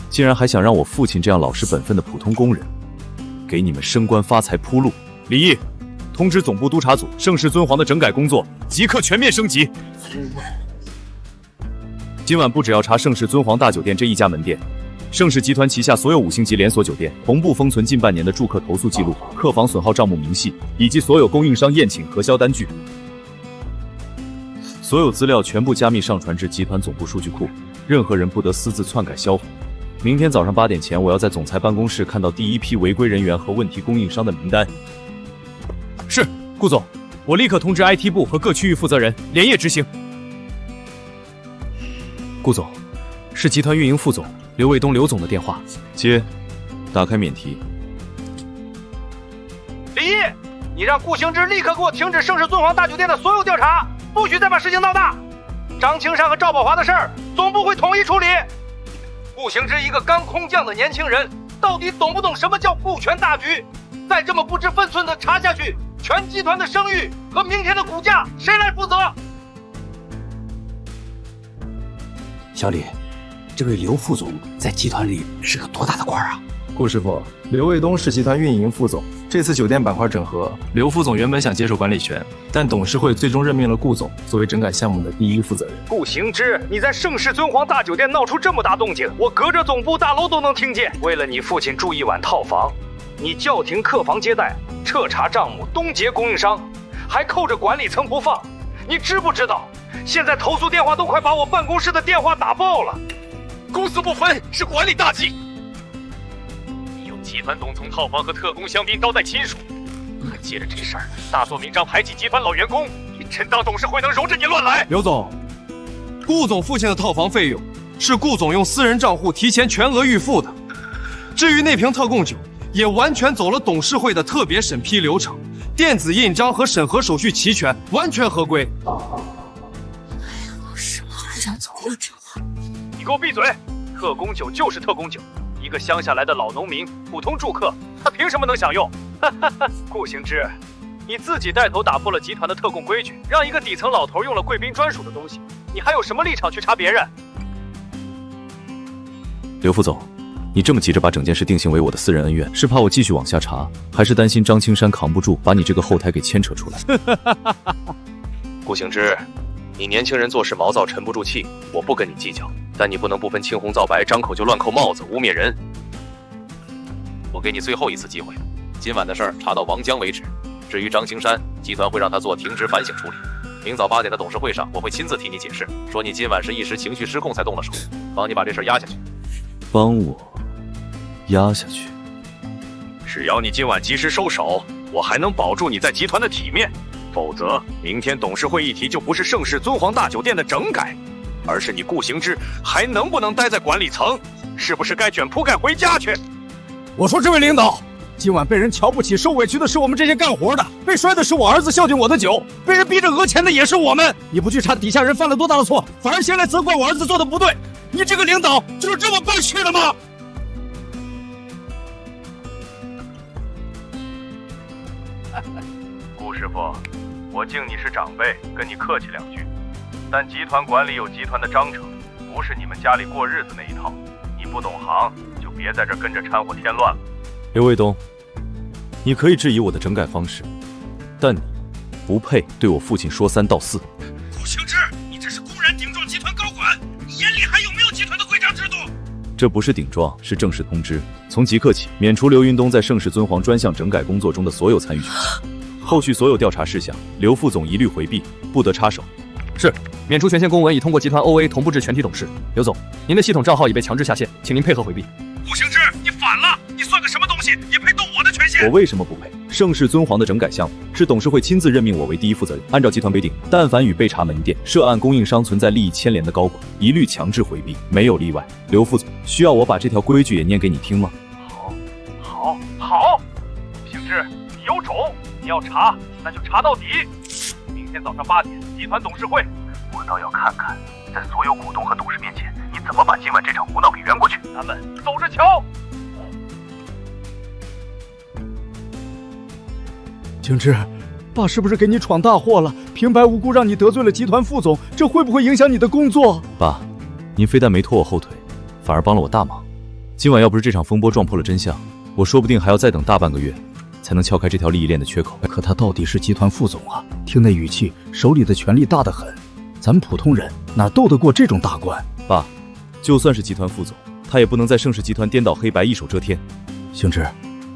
竟然还想让我父亲这样老实本分的普通工人给你们升官发财铺路。李毅，通知总部督察组，盛世尊皇的整改工作即刻全面升级。今晚不只要查盛世尊皇大酒店这一家门店，盛世集团旗下所有5星级连锁酒店同步封存近半年的住客投诉记录、客房损耗账目明细，以及所有供应商宴请核销单据。所有资料全部加密上传至集团总部数据库，任何人不得私自篡改销毁。明天早上8点前，我要在总裁办公室看到第一批违规人员和问题供应商的名单。是，顾总，我立刻通知 IT 部和各区域负责人连夜执行。顾总，是集团运营副总刘卫东刘总的电话。接，打开免提。李毅，你让顾行之立刻给我停止盛世尊皇大酒店的所有调查，不许再把事情闹大。张青山和赵宝华的事儿，总部会统一处理。顾行之一个刚空降的年轻人，到底懂不懂什么叫顾全大局？再这么不知分寸的查下去，全集团的声誉和明天的股价，谁来负责？小李，这位刘副总在集团里是个多大的官啊？顾师傅，刘卫东是集团运营副总。这次酒店板块整合，刘副总原本想接手管理权，但董事会最终任命了顾总作为整改项目的第一负责人。顾行之，你在盛世尊皇大酒店闹出这么大动静，我隔着总部大楼都能听见。为了你父亲住一晚套房，你叫停客房接待，彻查账目，冻结供应商，还扣着管理层不放。你知不知道，现在投诉电话都快把我办公室的电话打爆了。公私不分是管理大忌。你用集团董从套房和特工香槟捎带亲属，还借着这事儿大做文章排挤集团老员工，你真当董事会能容着你乱来？刘总，顾总父亲的套房费用是顾总用私人账户提前全额预付的，至于那瓶特供酒，也完全走了董事会的特别审批流程，电子印章和审核手续齐全，完全合规。是吗？让总又这话。你给我闭嘴！特供酒就是特供酒，一个乡下来的老农民、普通住客，他凭什么能享用？顾行之，你自己带头打破了集团的特供规矩，让一个底层老头用了贵宾专属的东西，你还有什么立场去查别人？刘副总，你这么急着把整件事定性为我的私人恩怨，是怕我继续往下查，还是担心张青山扛不住，把你这个后台给牵扯出来？顾行之，你年轻人做事毛躁，沉不住气，我不跟你计较，但你不能不分青红皂白，张口就乱扣帽子，污蔑人。我给你最后一次机会，今晚的事儿查到王江为止。至于张青山，集团会让他做停职反省处理。明早8点的董事会上，我会亲自替你解释，说你今晚是一时情绪失控才动了手，帮你把这事压下去。帮我压下去？只要你今晚及时收手，我还能保住你在集团的体面。否则，明天董事会议题就不是盛世尊皇大酒店的整改，而是你顾行之还能不能待在管理层，是不是该卷铺盖回家去？我说这位领导，今晚被人瞧不起、受委屈的是我们这些干活的，被摔的是我儿子孝敬我的酒，被人逼着讹钱的也是我们。你不去查底下人犯了多大的错，反而先来责怪我儿子做的不对，你这个领导就是这么办事的吗？顾师傅，我敬你是长辈，跟你客气两句，但集团管理有集团的章程，不是你们家里过日子那一套。你不懂行，就别在这跟着掺和添乱了。刘卫东，你可以质疑我的整改方式，但你不配对我父亲说3道4。顾行之，你这是公然顶撞集团高管，你眼里还有没有集团的规章制度？这不是顶撞，是正式通知，从即刻起免除刘云东在盛世尊皇专项整改工作中的所有参与权限。后续所有调查事项，刘副总一律回避，不得插手。是，免除权限公文已通过集团 OA 同步至全体董事。刘总，您的系统账号已被强制下线，请您配合回避。顾行之，你反了！你算个什么东西，也配动我的权限？我为什么不配？盛世尊皇的整改项目是董事会亲自任命我为第一负责人，按照集团规定，但凡与被查门店、涉案供应商存在利益牵连的高管，一律强制回避，没有例外。刘副总，需要我把这条规矩也念给你听吗？好，顾行之，你有种！你要查，那就查到底。明天早上8点，集团董事会，我倒要看看，在所有股东和董事面前，你怎么把今晚这场胡闹给圆过去。咱们走着瞧。景之，爸是不是给你闯大祸了？平白无故让你得罪了集团副总，这会不会影响你的工作？爸，您非但没拖我后腿，反而帮了我大忙。今晚要不是这场风波撞破了真相，我说不定还要再等大半个月，才能撬开这条利益链的缺口。可他到底是集团副总啊，听那语气，手里的权力大得很，咱们普通人哪斗得过这种大官？爸，就算是集团副总，他也不能在盛世集团颠倒黑白，一手遮天。行之，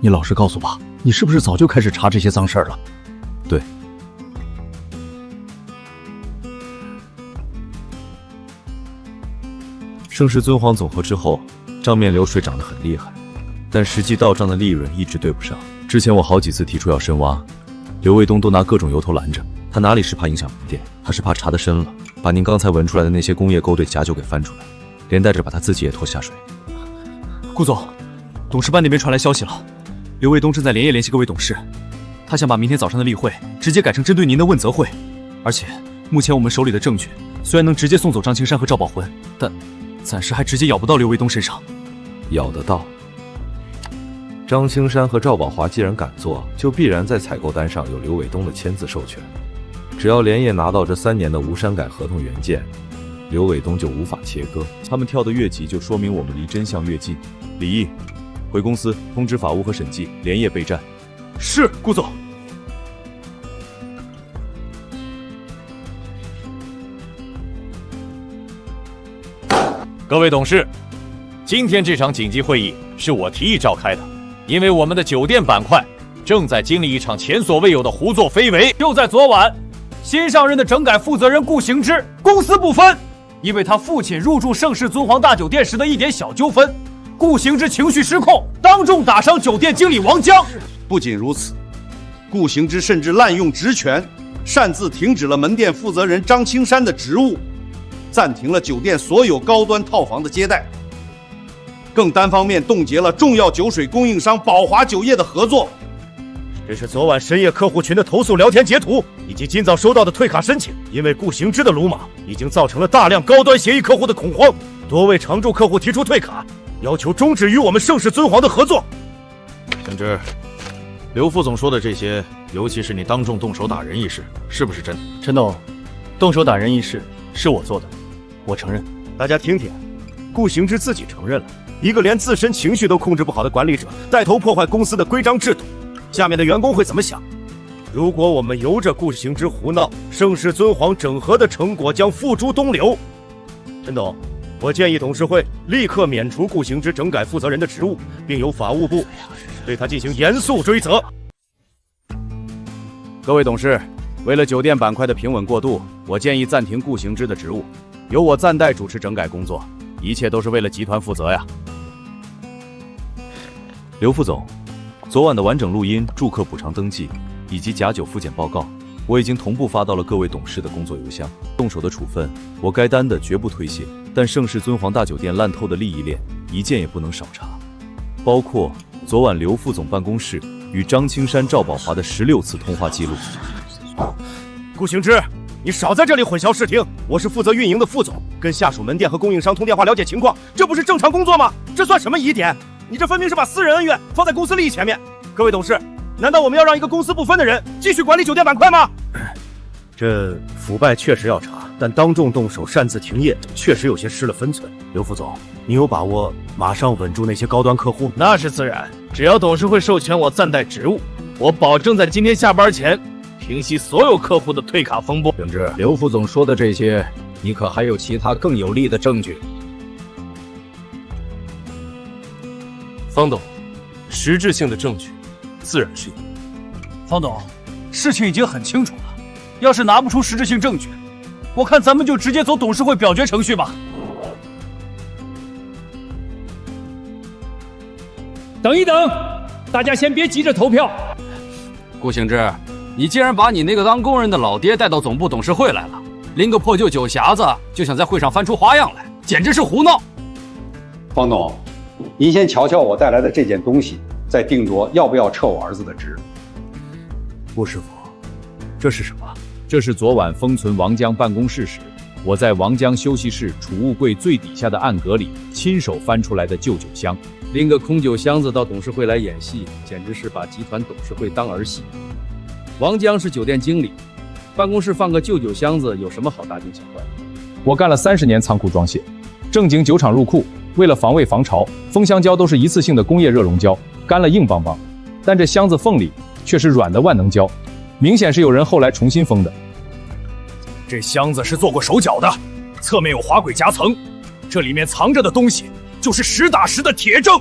你老实告诉爸，你是不是早就开始查这些脏事儿了？对。盛世尊皇总和之后，账面流水涨得很厉害，但实际到账的利润一直对不上。之前我好几次提出要深挖，刘卫东都拿各种由头拦着，他哪里是怕影响门店，他是怕查得深了，把您刚才闻出来的那些工业勾兑假酒给翻出来，连带着把他自己也拖下水。顾总，董事办那边传来消息了，刘卫东正在连夜联系各位董事，他想把明天早上的例会直接改成针对您的问责会，而且目前我们手里的证据虽然能直接送走张青山和赵宝魂，但暂时还直接咬不到刘卫东身上。咬得到。张青山和赵宝华既然敢做，就必然在采购单上有刘伟东的签字授权。只要连夜拿到这3年的无删改合同原件，刘伟东就无法切割。他们跳得越急，就说明我们离真相越近。李毅，回公司通知法务和审计连夜备战。是，顾总。各位董事，今天这场紧急会议是我提议召开的，因为我们的酒店板块正在经历一场前所未有的胡作非为。就在昨晚，新上任的整改负责人顾行之公私不分，因为他父亲入住盛世尊皇大酒店时的一点小纠纷，顾行之情绪失控，当众打伤酒店经理王江。不仅如此，顾行之甚至滥用职权，擅自停止了门店负责人张青山的职务，暂停了酒店所有高端套房的接待，更单方面冻结了重要酒水供应商宝华酒业的合作。这是昨晚深夜客户群的投诉聊天截图，以及今早收到的退卡申请。因为顾行之的鲁莽，已经造成了大量高端协议客户的恐慌，多位常驻客户提出退卡，要求终止与我们盛世尊皇的合作。行之，刘副总说的这些，尤其是你当众动手打人一事，是不是真的？陈董，动手打人一事是我做的，我承认。大家听听，顾行之自己承认了，一个连自身情绪都控制不好的管理者，带头破坏公司的规章制度，下面的员工会怎么想？如果我们由着顾行之胡闹，盛世尊皇整合的成果将付诸东流。陈董，我建议董事会立刻免除顾行之整改负责人的职务，并由法务部对他进行严肃追责。各位董事，为了酒店板块的平稳过渡，我建议暂停顾行之的职务，由我暂代主持整改工作，一切都是为了集团负责呀。刘副总，昨晚的完整录音、住客补偿登记以及假酒复检报告，我已经同步发到了各位董事的工作邮箱。动手的处分，我该担的绝不推卸，但盛世尊皇大酒店烂透的利益链，一件也不能少查，包括昨晚刘副总办公室与张青山、赵宝华的16次通话记录。顾行之，你少在这里混淆视听！我是负责运营的副总，跟下属门店和供应商通电话了解情况，这不是正常工作吗？这算什么疑点？你这分明是把私人恩怨放在公司利益前面。各位董事，难道我们要让一个公私不分的人继续管理酒店板块吗？这腐败确实要查，但当众动手擅自停业，确实有些失了分寸。刘副总，你有把握马上稳住那些高端客户？那是自然，只要董事会授权我暂代职务，我保证在今天下班前平息所有客户的退卡风波。行之，刘副总说的这些，你可还有其他更有力的证据？方董，实质性的证据自然是有。方董，事情已经很清楚了，要是拿不出实质性证据，我看咱们就直接走董事会表决程序吧。等一等，大家先别急着投票。顾行之，你既然把你那个当工人的老爹带到总部董事会来了，拎个破旧酒匣子就想在会上翻出花样来，简直是胡闹！方董，您先瞧瞧我带来的这件东西，再定夺要不要撤我儿子的职。顾师傅，这是什么？这是昨晚封存王江办公室时，我在王江休息室储物柜最底下的暗格里亲手翻出来的旧酒箱。拎个空酒箱子到董事会来演戏，简直是把集团董事会当儿戏。王江是酒店经理，办公室放个旧酒箱子有什么好大惊小怪的？我干了30年仓库装卸，正经酒厂入库，为了防卫防潮，封箱胶都是一次性的工业热熔胶，干了硬邦邦，但这箱子缝里却是软的万能胶，明显是有人后来重新封的。这箱子是做过手脚的，侧面有滑轨夹层，这里面藏着的东西就是实打实的铁证。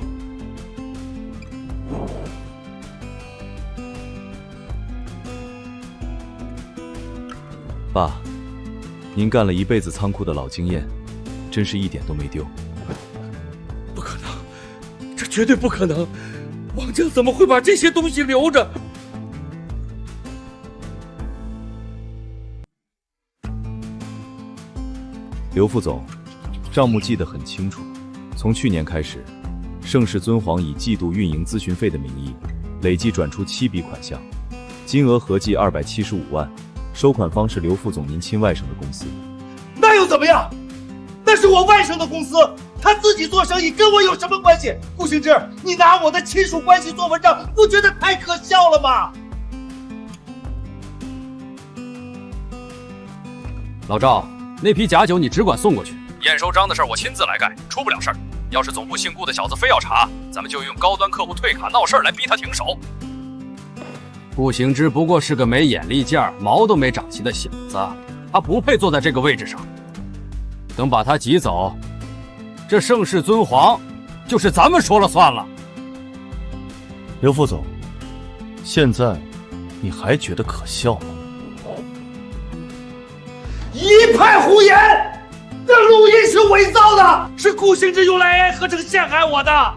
爸，您干了一辈子仓库的老经验，真是一点都没丢。不可能，这绝对不可能！王江怎么会把这些东西留着？刘副总，账目记得很清楚，从去年开始，盛世尊皇以季度运营咨询费的名义，累计转出7笔款项，金额合计275万，收款方是刘副总您亲外甥的公司。那又怎么样？那是我外甥的公司，他自己做生意，跟我有什么关系？顾行之，你拿我的亲属关系做文章，不觉得太可笑了吗？老赵，那批假酒你只管送过去，验收章的事我亲自来干，出不了事儿。要是总部姓顾的小子非要查，咱们就用高端客户退卡闹事儿来逼他停手。顾行之不过是个没眼力见儿、毛都没长齐的小子，他不配坐在这个位置上。等把他挤走，这盛世尊皇就是咱们说了算了。刘副总，现在你还觉得可笑吗？一派胡言！这录音是伪造的，是顾行之用来合成陷害我的。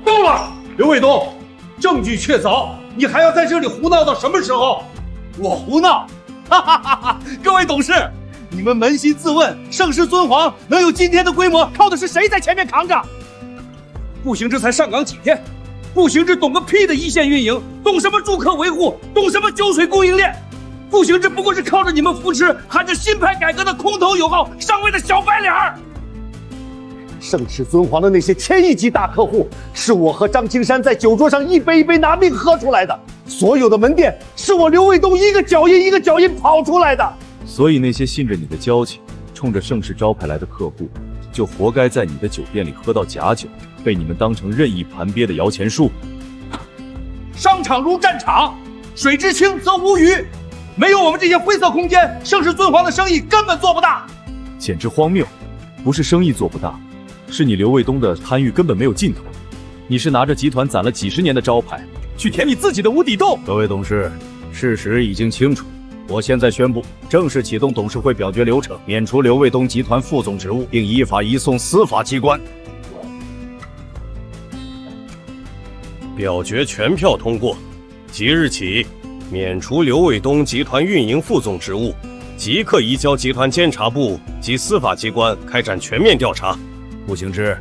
够了，刘卫东，证据确凿，你还要在这里胡闹到什么时候？我胡闹？哈哈哈哈！各位董事，你们扪心自问，盛世尊皇能有今天的规模，靠的是谁在前面扛着？顾行之才上岗几天，顾行之懂个屁的一线运营，懂什么住客维护，懂什么酒水供应链？顾行之不过是靠着你们扶持，喊着新派改革的空头有号上位的小白脸儿。盛世尊皇的那些千亿级大客户，是我和张青山在酒桌上一杯一杯拿命喝出来的。所有的门店，是我刘卫东一个脚印一个脚印跑出来的。所以那些信着你的交情，冲着盛世招牌来的客户，就活该在你的酒店里喝到假酒，被你们当成任意盘鳖的摇钱树。商场如战场，水之清则无鱼。没有我们这些灰色空间，盛世尊皇的生意根本做不大。简直荒谬！不是生意做不大，是你刘卫东的贪欲根本没有尽头。你是拿着集团攒了几10年的招牌，去填你自己的无底洞。各位董事，事实已经清楚，我现在宣布正式启动董事会表决流程，免除刘卫东集团副总职务，并依法移送司法机关。表决全票通过，即日起免除刘卫东集团运营副总职务，即刻移交集团监察部及司法机关开展全面调查。顾行之，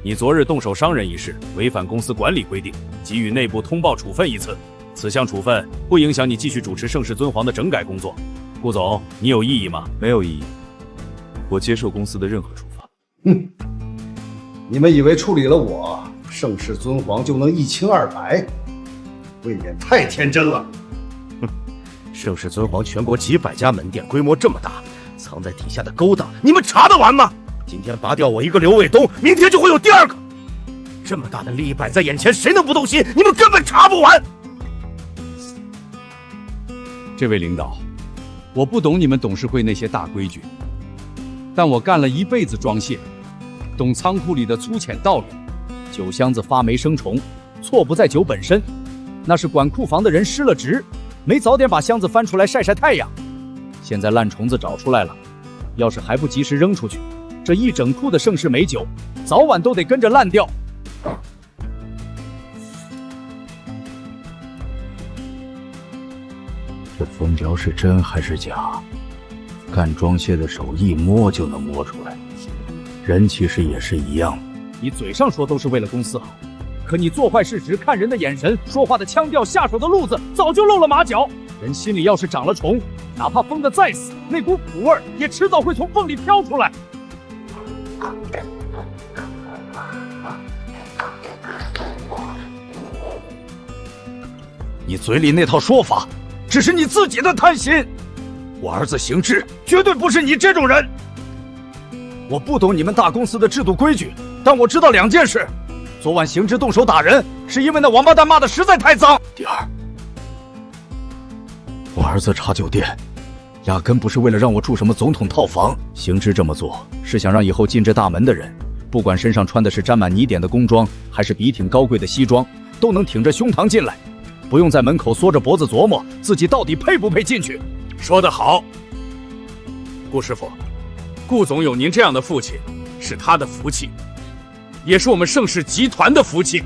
你昨日动手伤人一事违反公司管理规定，给予内部通报处分一次。此项处分不影响你继续主持盛世尊皇的整改工作。顾总，你有异议吗？没有异议，我接受公司的任何处罚。你们以为处理了我，盛世尊皇就能一清二白？未免太天真了。盛世尊皇全国几百家门店，规模这么大，藏在底下的勾当，你们查得完吗？今天拔掉我一个刘卫东，明天就会有第二个。这么大的利益摆在眼前，谁能不动心？你们根本查不完。这位领导，我不懂你们董事会那些大规矩，但我干了一辈子装卸，懂仓库里的粗浅道理。酒箱子发霉生虫，错不在酒本身，那是管库房的人失了职，没早点把箱子翻出来晒晒太阳。现在烂虫子找出来了，要是还不及时扔出去，这一整库的盛世美酒，早晚都得跟着烂掉。这封条是真还是假？干装卸的手一摸就能摸出来，人其实也是一样。你嘴上说都是为了公司好，可你做坏事时看人的眼神、说话的腔调、下手的路子，早就露了马脚。人心里要是长了虫，哪怕封得再死，那股苦味也迟早会从缝里飘出来。你嘴里那套说法，只是你自己的贪心。我儿子行之绝对不是你这种人。我不懂你们大公司的制度规矩，但我知道2件事：昨晚行之动手打人，是因为那王八蛋骂的实在太脏；第二，我儿子查酒店，压根不是为了让我住什么总统套房。行之这么做，是想让以后进这大门的人，不管身上穿的是沾满泥点的工装，还是笔挺高贵的西装，都能挺着胸膛进来，不用在门口缩着脖子琢磨自己到底配不配进去。说得好，顾师傅，顾总有您这样的父亲，是他的福气，也是我们盛世集团的福气。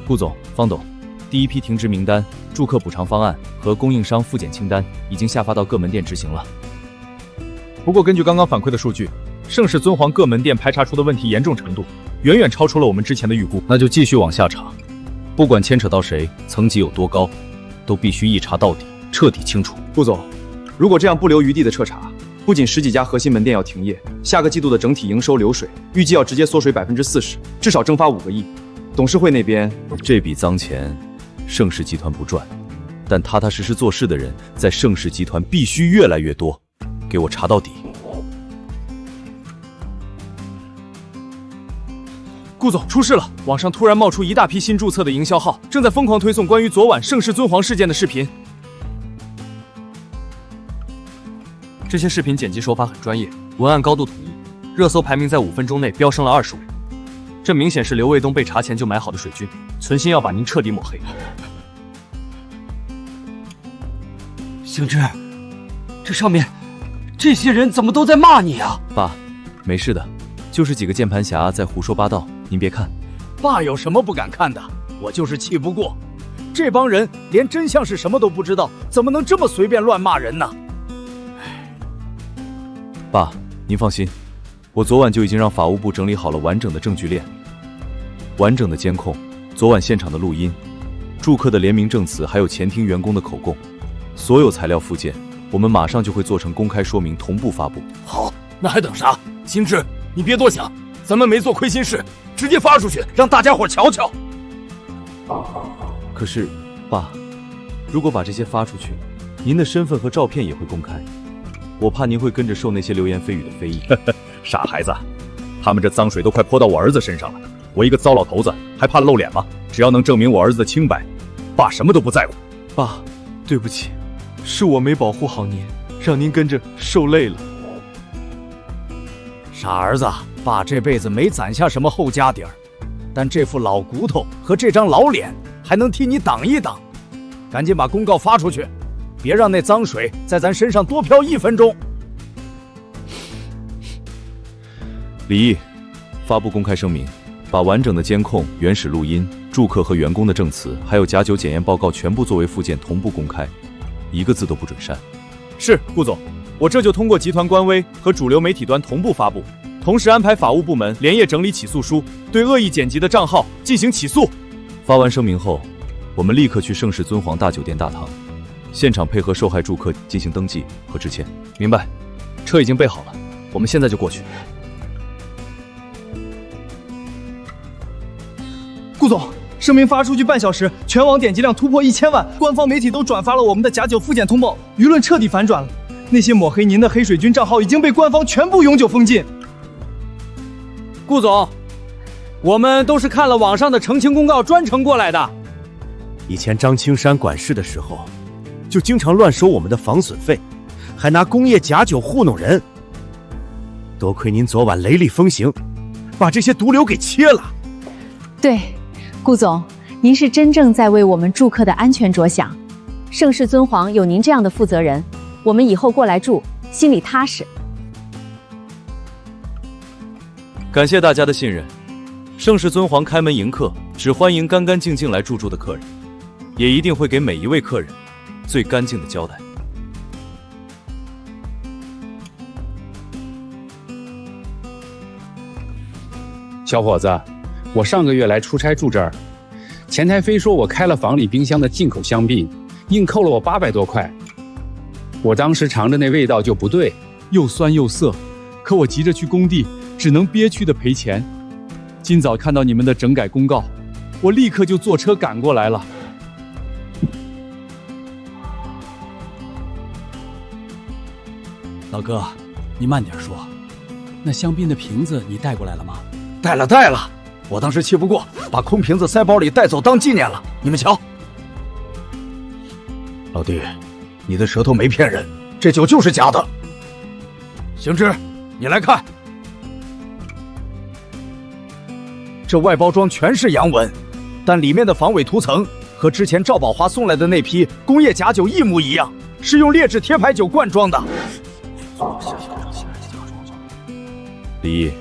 顾总、方董，第一批停职名单、住客补偿方案和供应商复检清单已经下发到各门店执行了。不过，根据刚刚反馈的数据，盛世尊皇各门店排查出的问题严重程度，远远超出了我们之前的预估。那就继续往下查，不管牵扯到谁，层级有多高，都必须一查到底，彻底清楚。顾总，如果这样不留余地的彻查，不仅10几家核心门店要停业，下个季度的整体营收流水预计要直接缩水40%，至少蒸发5个亿。董事会那边，这笔脏钱，盛世集团不赚，但踏踏实实做事的人在盛世集团必须越来越多。给我查到底！顾总，出事了！网上突然冒出一大批新注册的营销号，正在疯狂推送关于昨晚盛世尊皇事件的视频。这些视频剪辑手法很专业，文案高度统一，热搜排名在5分钟内飙升了20位。这明显是刘卫东被查前就买好的水军，存心要把您彻底抹黑。星之，这上面这些人怎么都在骂你啊？爸，没事的，就是几个键盘侠在胡说八道，您别看。爸有什么不敢看的？我就是气不过，这帮人连真相是什么都不知道，怎么能这么随便乱骂人呢？爸，您放心，我昨晚就已经让法务部整理好了完整的证据链，完整的监控，昨晚现场的录音，住客的联名证词，还有前厅员工的口供，所有材料附件，我们马上就会做成公开说明，同步发布。好，那还等啥？星之，你别多想，咱们没做亏心事，直接发出去，让大家伙瞧瞧。可是，爸，如果把这些发出去，您的身份和照片也会公开，我怕您会跟着受那些流言蜚语的非议。傻孩子，他们这脏水都快泼到我儿子身上了，我一个糟老头子还怕露脸吗？只要能证明我儿子的清白，爸什么都不在乎。爸，对不起，是我没保护好您，让您跟着受累了。傻儿子，爸这辈子没攒下什么后家底儿，但这副老骨头和这张老脸还能替你挡一挡。赶紧把公告发出去，别让那脏水在咱身上多飘1分钟。李毅，发布公开声明，把完整的监控、原始录音、住客和员工的证词，还有假酒检验报告全部作为附件同步公开，一个字都不准删。是，顾总，我这就通过集团官微和主流媒体端同步发布，同时安排法务部门连夜整理起诉书，对恶意剪辑的账号进行起诉。发完声明后，我们立刻去盛世尊皇大酒店大堂，现场配合受害住客进行登记和致歉。明白，车已经备好了，我们现在就过去。顾总，声明发出去半小时，全网点击量突破1000万，官方媒体都转发了我们的假酒复检通报，舆论彻底反转了。那些抹黑您的黑水军账号已经被官方全部永久封禁。顾总，我们都是看了网上的澄清公告专程过来的。以前张青山管事的时候，就经常乱收我们的防损费，还拿工业假酒糊弄人。多亏您昨晚雷厉风行，把这些毒瘤给切了。对，顾总，您是真正在为我们住客的安全着想。盛世尊皇有您这样的负责人，我们以后过来住，心里踏实。感谢大家的信任，盛世尊皇开门迎客，只欢迎干干净净来入住的客人，也一定会给每一位客人最干净的交代。小伙子，我上个月来出差住这儿，前台非说我开了房里冰箱的进口香槟，硬扣了我800多块。我当时尝着那味道就不对，又酸又涩，可我急着去工地，只能憋屈的赔钱。今早看到你们的整改公告，我立刻就坐车赶过来了。老哥，你慢点说，那香槟的瓶子你带过来了吗？带了，我当时气不过，把空瓶子塞包里带走当纪念了。你们瞧，老弟，你的舌头没骗人，这酒就是假的。行之，你来看，这外包装全是洋文，但里面的防伪涂层和之前赵宝华送来的那批工业假酒一模一样，是用劣质贴牌酒灌装的。李毅，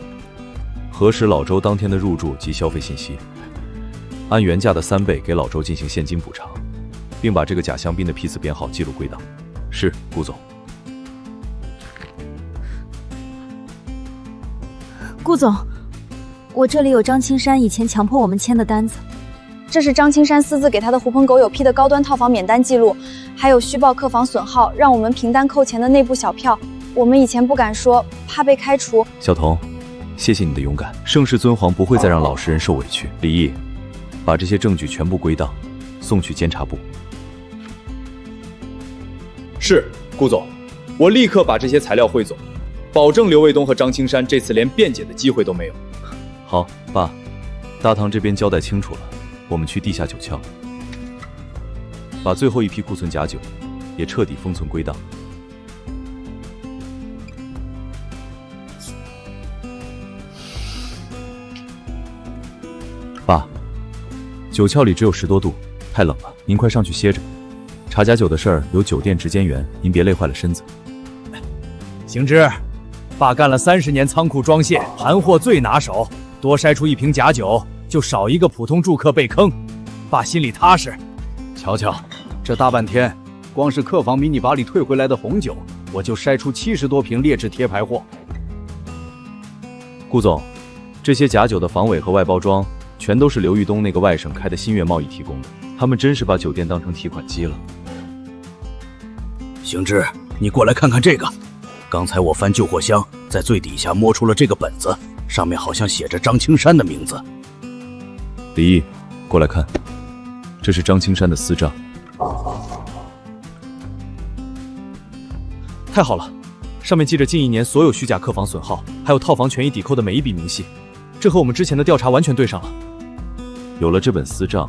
核实老周当天的入住及消费信息。按原价的3倍给老周进行现金补偿，并把这个假香槟的批次编号记录归档。是，顾总。顾总，我这里有张青山以前强迫我们签的单子。这是张青山私自给他的狐朋狗友批的高端套房免单记录，还有虚报客房损耗，让我们凭单扣钱的内部小票。我们以前不敢说，怕被开除。小童，谢谢你的勇敢。盛世尊皇不会再让老实人受委屈。李毅，把这些证据全部归档，送去监察部。是，顾总，我立刻把这些材料汇总，保证刘卫东和张青山这次连辩解的机会都没有。好，爸，大堂这边交代清楚了，我们去地下酒窖，把最后一批库存假酒也彻底封存归档。爸，酒窖里只有10多度，太冷了，您快上去歇着。查假酒的事儿由酒店值监员，您别累坏了身子。行之，爸干了30年仓库装卸，盘货最拿手，多筛出1瓶假酒，就少一个普通住客被坑，爸心里踏实。瞧瞧，这大半天，光是客房迷你吧里退回来的红酒，我就筛出70多瓶劣质贴牌货。顾总，这些假酒的防伪和外包装，全都是刘玉东那个外省开的新月贸易提供的，他们真是把酒店当成提款机了。行之，你过来看看这个。刚才我翻旧货箱，在最底下摸出了这个本子，上面好像写着张青山的名字。李毅，过来看，这是张青山的私账。太好了，上面记着近1年所有虚假客房损耗，还有套房权益抵扣的每一笔明细，这和我们之前的调查完全对上了。有了这本私账，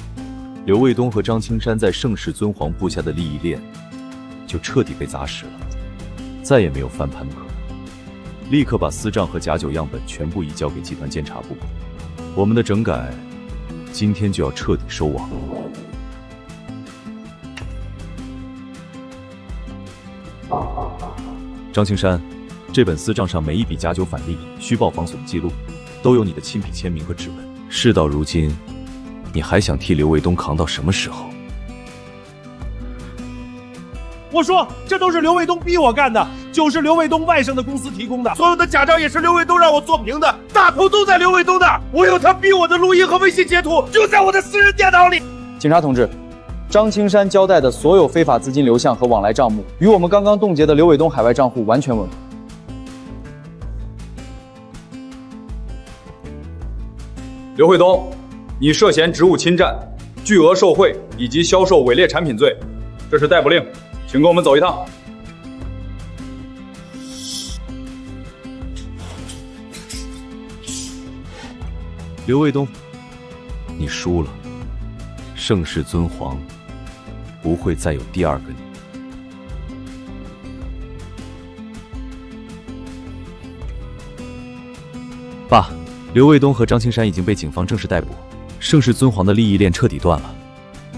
刘卫东和张青山在盛世尊皇部下的利益链就彻底被砸实了，再也没有翻盘的可能。立刻把私账和假酒样本全部移交给集团监察部，我们的整改今天就要彻底收网。张青山，这本私账上每一笔假酒返利、虚报房损记录，都有你的亲笔签名和指纹。事到如今，你还想替刘卫东扛到什么时候？我说，这都是刘卫东逼我干的，就是刘卫东外省的公司提供的，所有的假账也是刘卫东让我做平的，大头都在刘卫东那儿，我有他逼我的录音和微信截图，就在我的私人电脑里。警察同志，张青山交代的所有非法资金流向和往来账目，与我们刚刚冻结的刘卫东海外账户完全吻合。刘卫东，你涉嫌职务侵占、巨额受贿以及销售伪劣产品罪，这是逮捕令，请跟我们走一趟。刘卫东，你输了。盛世尊皇不会再有第2个你。爸，刘卫东和张青山已经被警方正式逮捕，盛世尊皇的利益链彻底断了。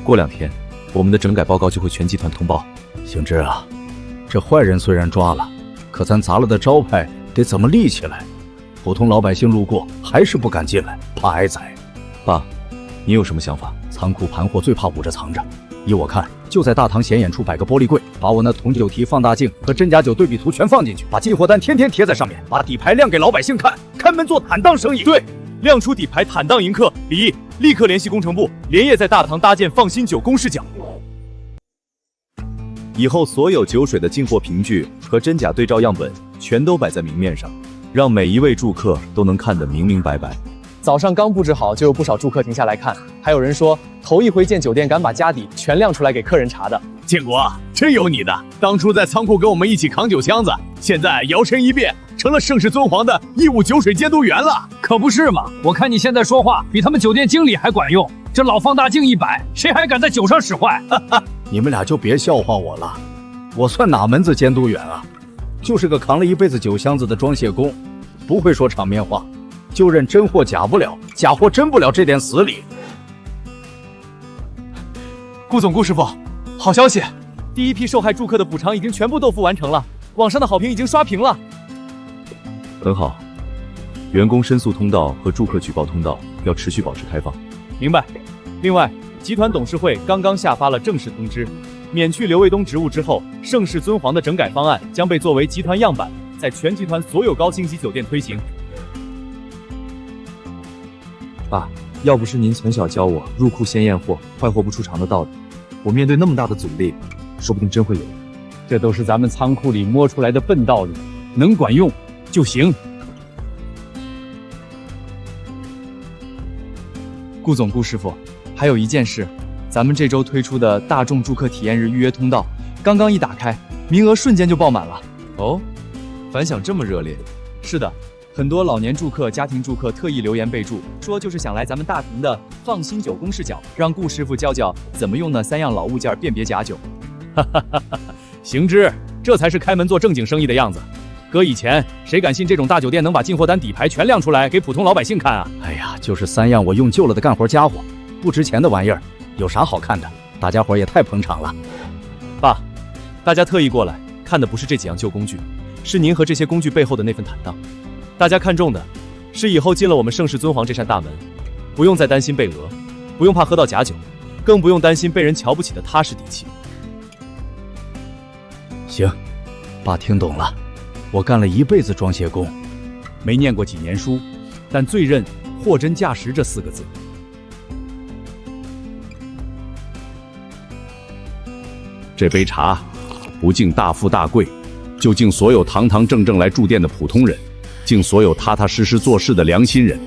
过2天，我们的整改报告就会全集团通报。行之啊，这坏人虽然抓了，可咱砸了的招牌得怎么立起来？普通老百姓路过还是不敢进来，怕挨宰。爸，你有什么想法？仓库盘货最怕捂着藏着，依我看，就在大堂显眼处摆个玻璃柜，把我那铜酒提放大镜和真假酒对比图全放进去，把进货单天天贴在上面，把底牌亮给老百姓看，开门做坦荡生意。对，亮出底牌，坦荡迎客。李毅，立刻联系工程部，连夜在大堂搭建放心酒公示角。以后所有酒水的进货凭据和真假对照样本全都摆在明面上，让每一位住客都能看得明明白白。早上刚布置好，就有不少住客停下来看，还有人说头一回见酒店敢把家底全亮出来给客人查的。建国，真有你的！当初在仓库跟我们一起扛酒箱子，现在摇身一变成了盛世尊皇的义务酒水监督员了。可不是嘛，我看你现在说话比他们酒店经理还管用。这老放大镜一摆，谁还敢在酒上使坏？你们俩就别笑话我了，我算哪门子监督员啊？就是个扛了一辈子酒箱子的装卸工，不会说场面话，就认真货假不了，假货真不了这点死理。顾总、顾师傅，好消息！第一批受害住客的补偿已经全部都付完成了，网上的好评已经刷屏了。很好，员工申诉通道和住客举报通道要持续保持开放。明白。另外，集团董事会刚刚下发了正式通知，免去刘卫东职务之后，盛世尊皇的整改方案将被作为集团样板，在全集团所有高星级酒店推行。爸，要不是您从小教我入库先验货，坏货不出厂的道理，我面对那么大的阻力，说不定真会有。这都是咱们仓库里摸出来的笨道理，能管用就行。顾总、顾师傅，还有一件事，咱们这周推出的大众住客体验日预约通道，刚刚一打开，名额瞬间就爆满了。哦，反响这么热烈？是的，很多老年住客、家庭住客特意留言备注，说就是想来咱们大同的放心9公视角，让顾师傅教教怎么用那3样老物件辨别假酒。哈哈哈哈，行之，这才是开门做正经生意的样子。搁以前，谁敢信这种大酒店能把进货单底牌全亮出来给普通老百姓看啊？哎呀，就是3样我用旧了的干活家伙，不值钱的玩意儿，有啥好看的？大家伙也太捧场了。爸，大家特意过来看的不是这几样旧工具，是您和这些工具背后的那份坦荡。大家看重的是以后进了我们盛世尊皇这扇大门，不用再担心被讹，不用怕喝到假酒，更不用担心被人瞧不起的踏实底气。行，爸听懂了。我干了一辈子装卸工，没念过几年书，但最认货真价实这4个字。这杯茶不敬大富大贵，就敬所有堂堂正正来住店的普通人，敬所有踏踏实实做事的良心人。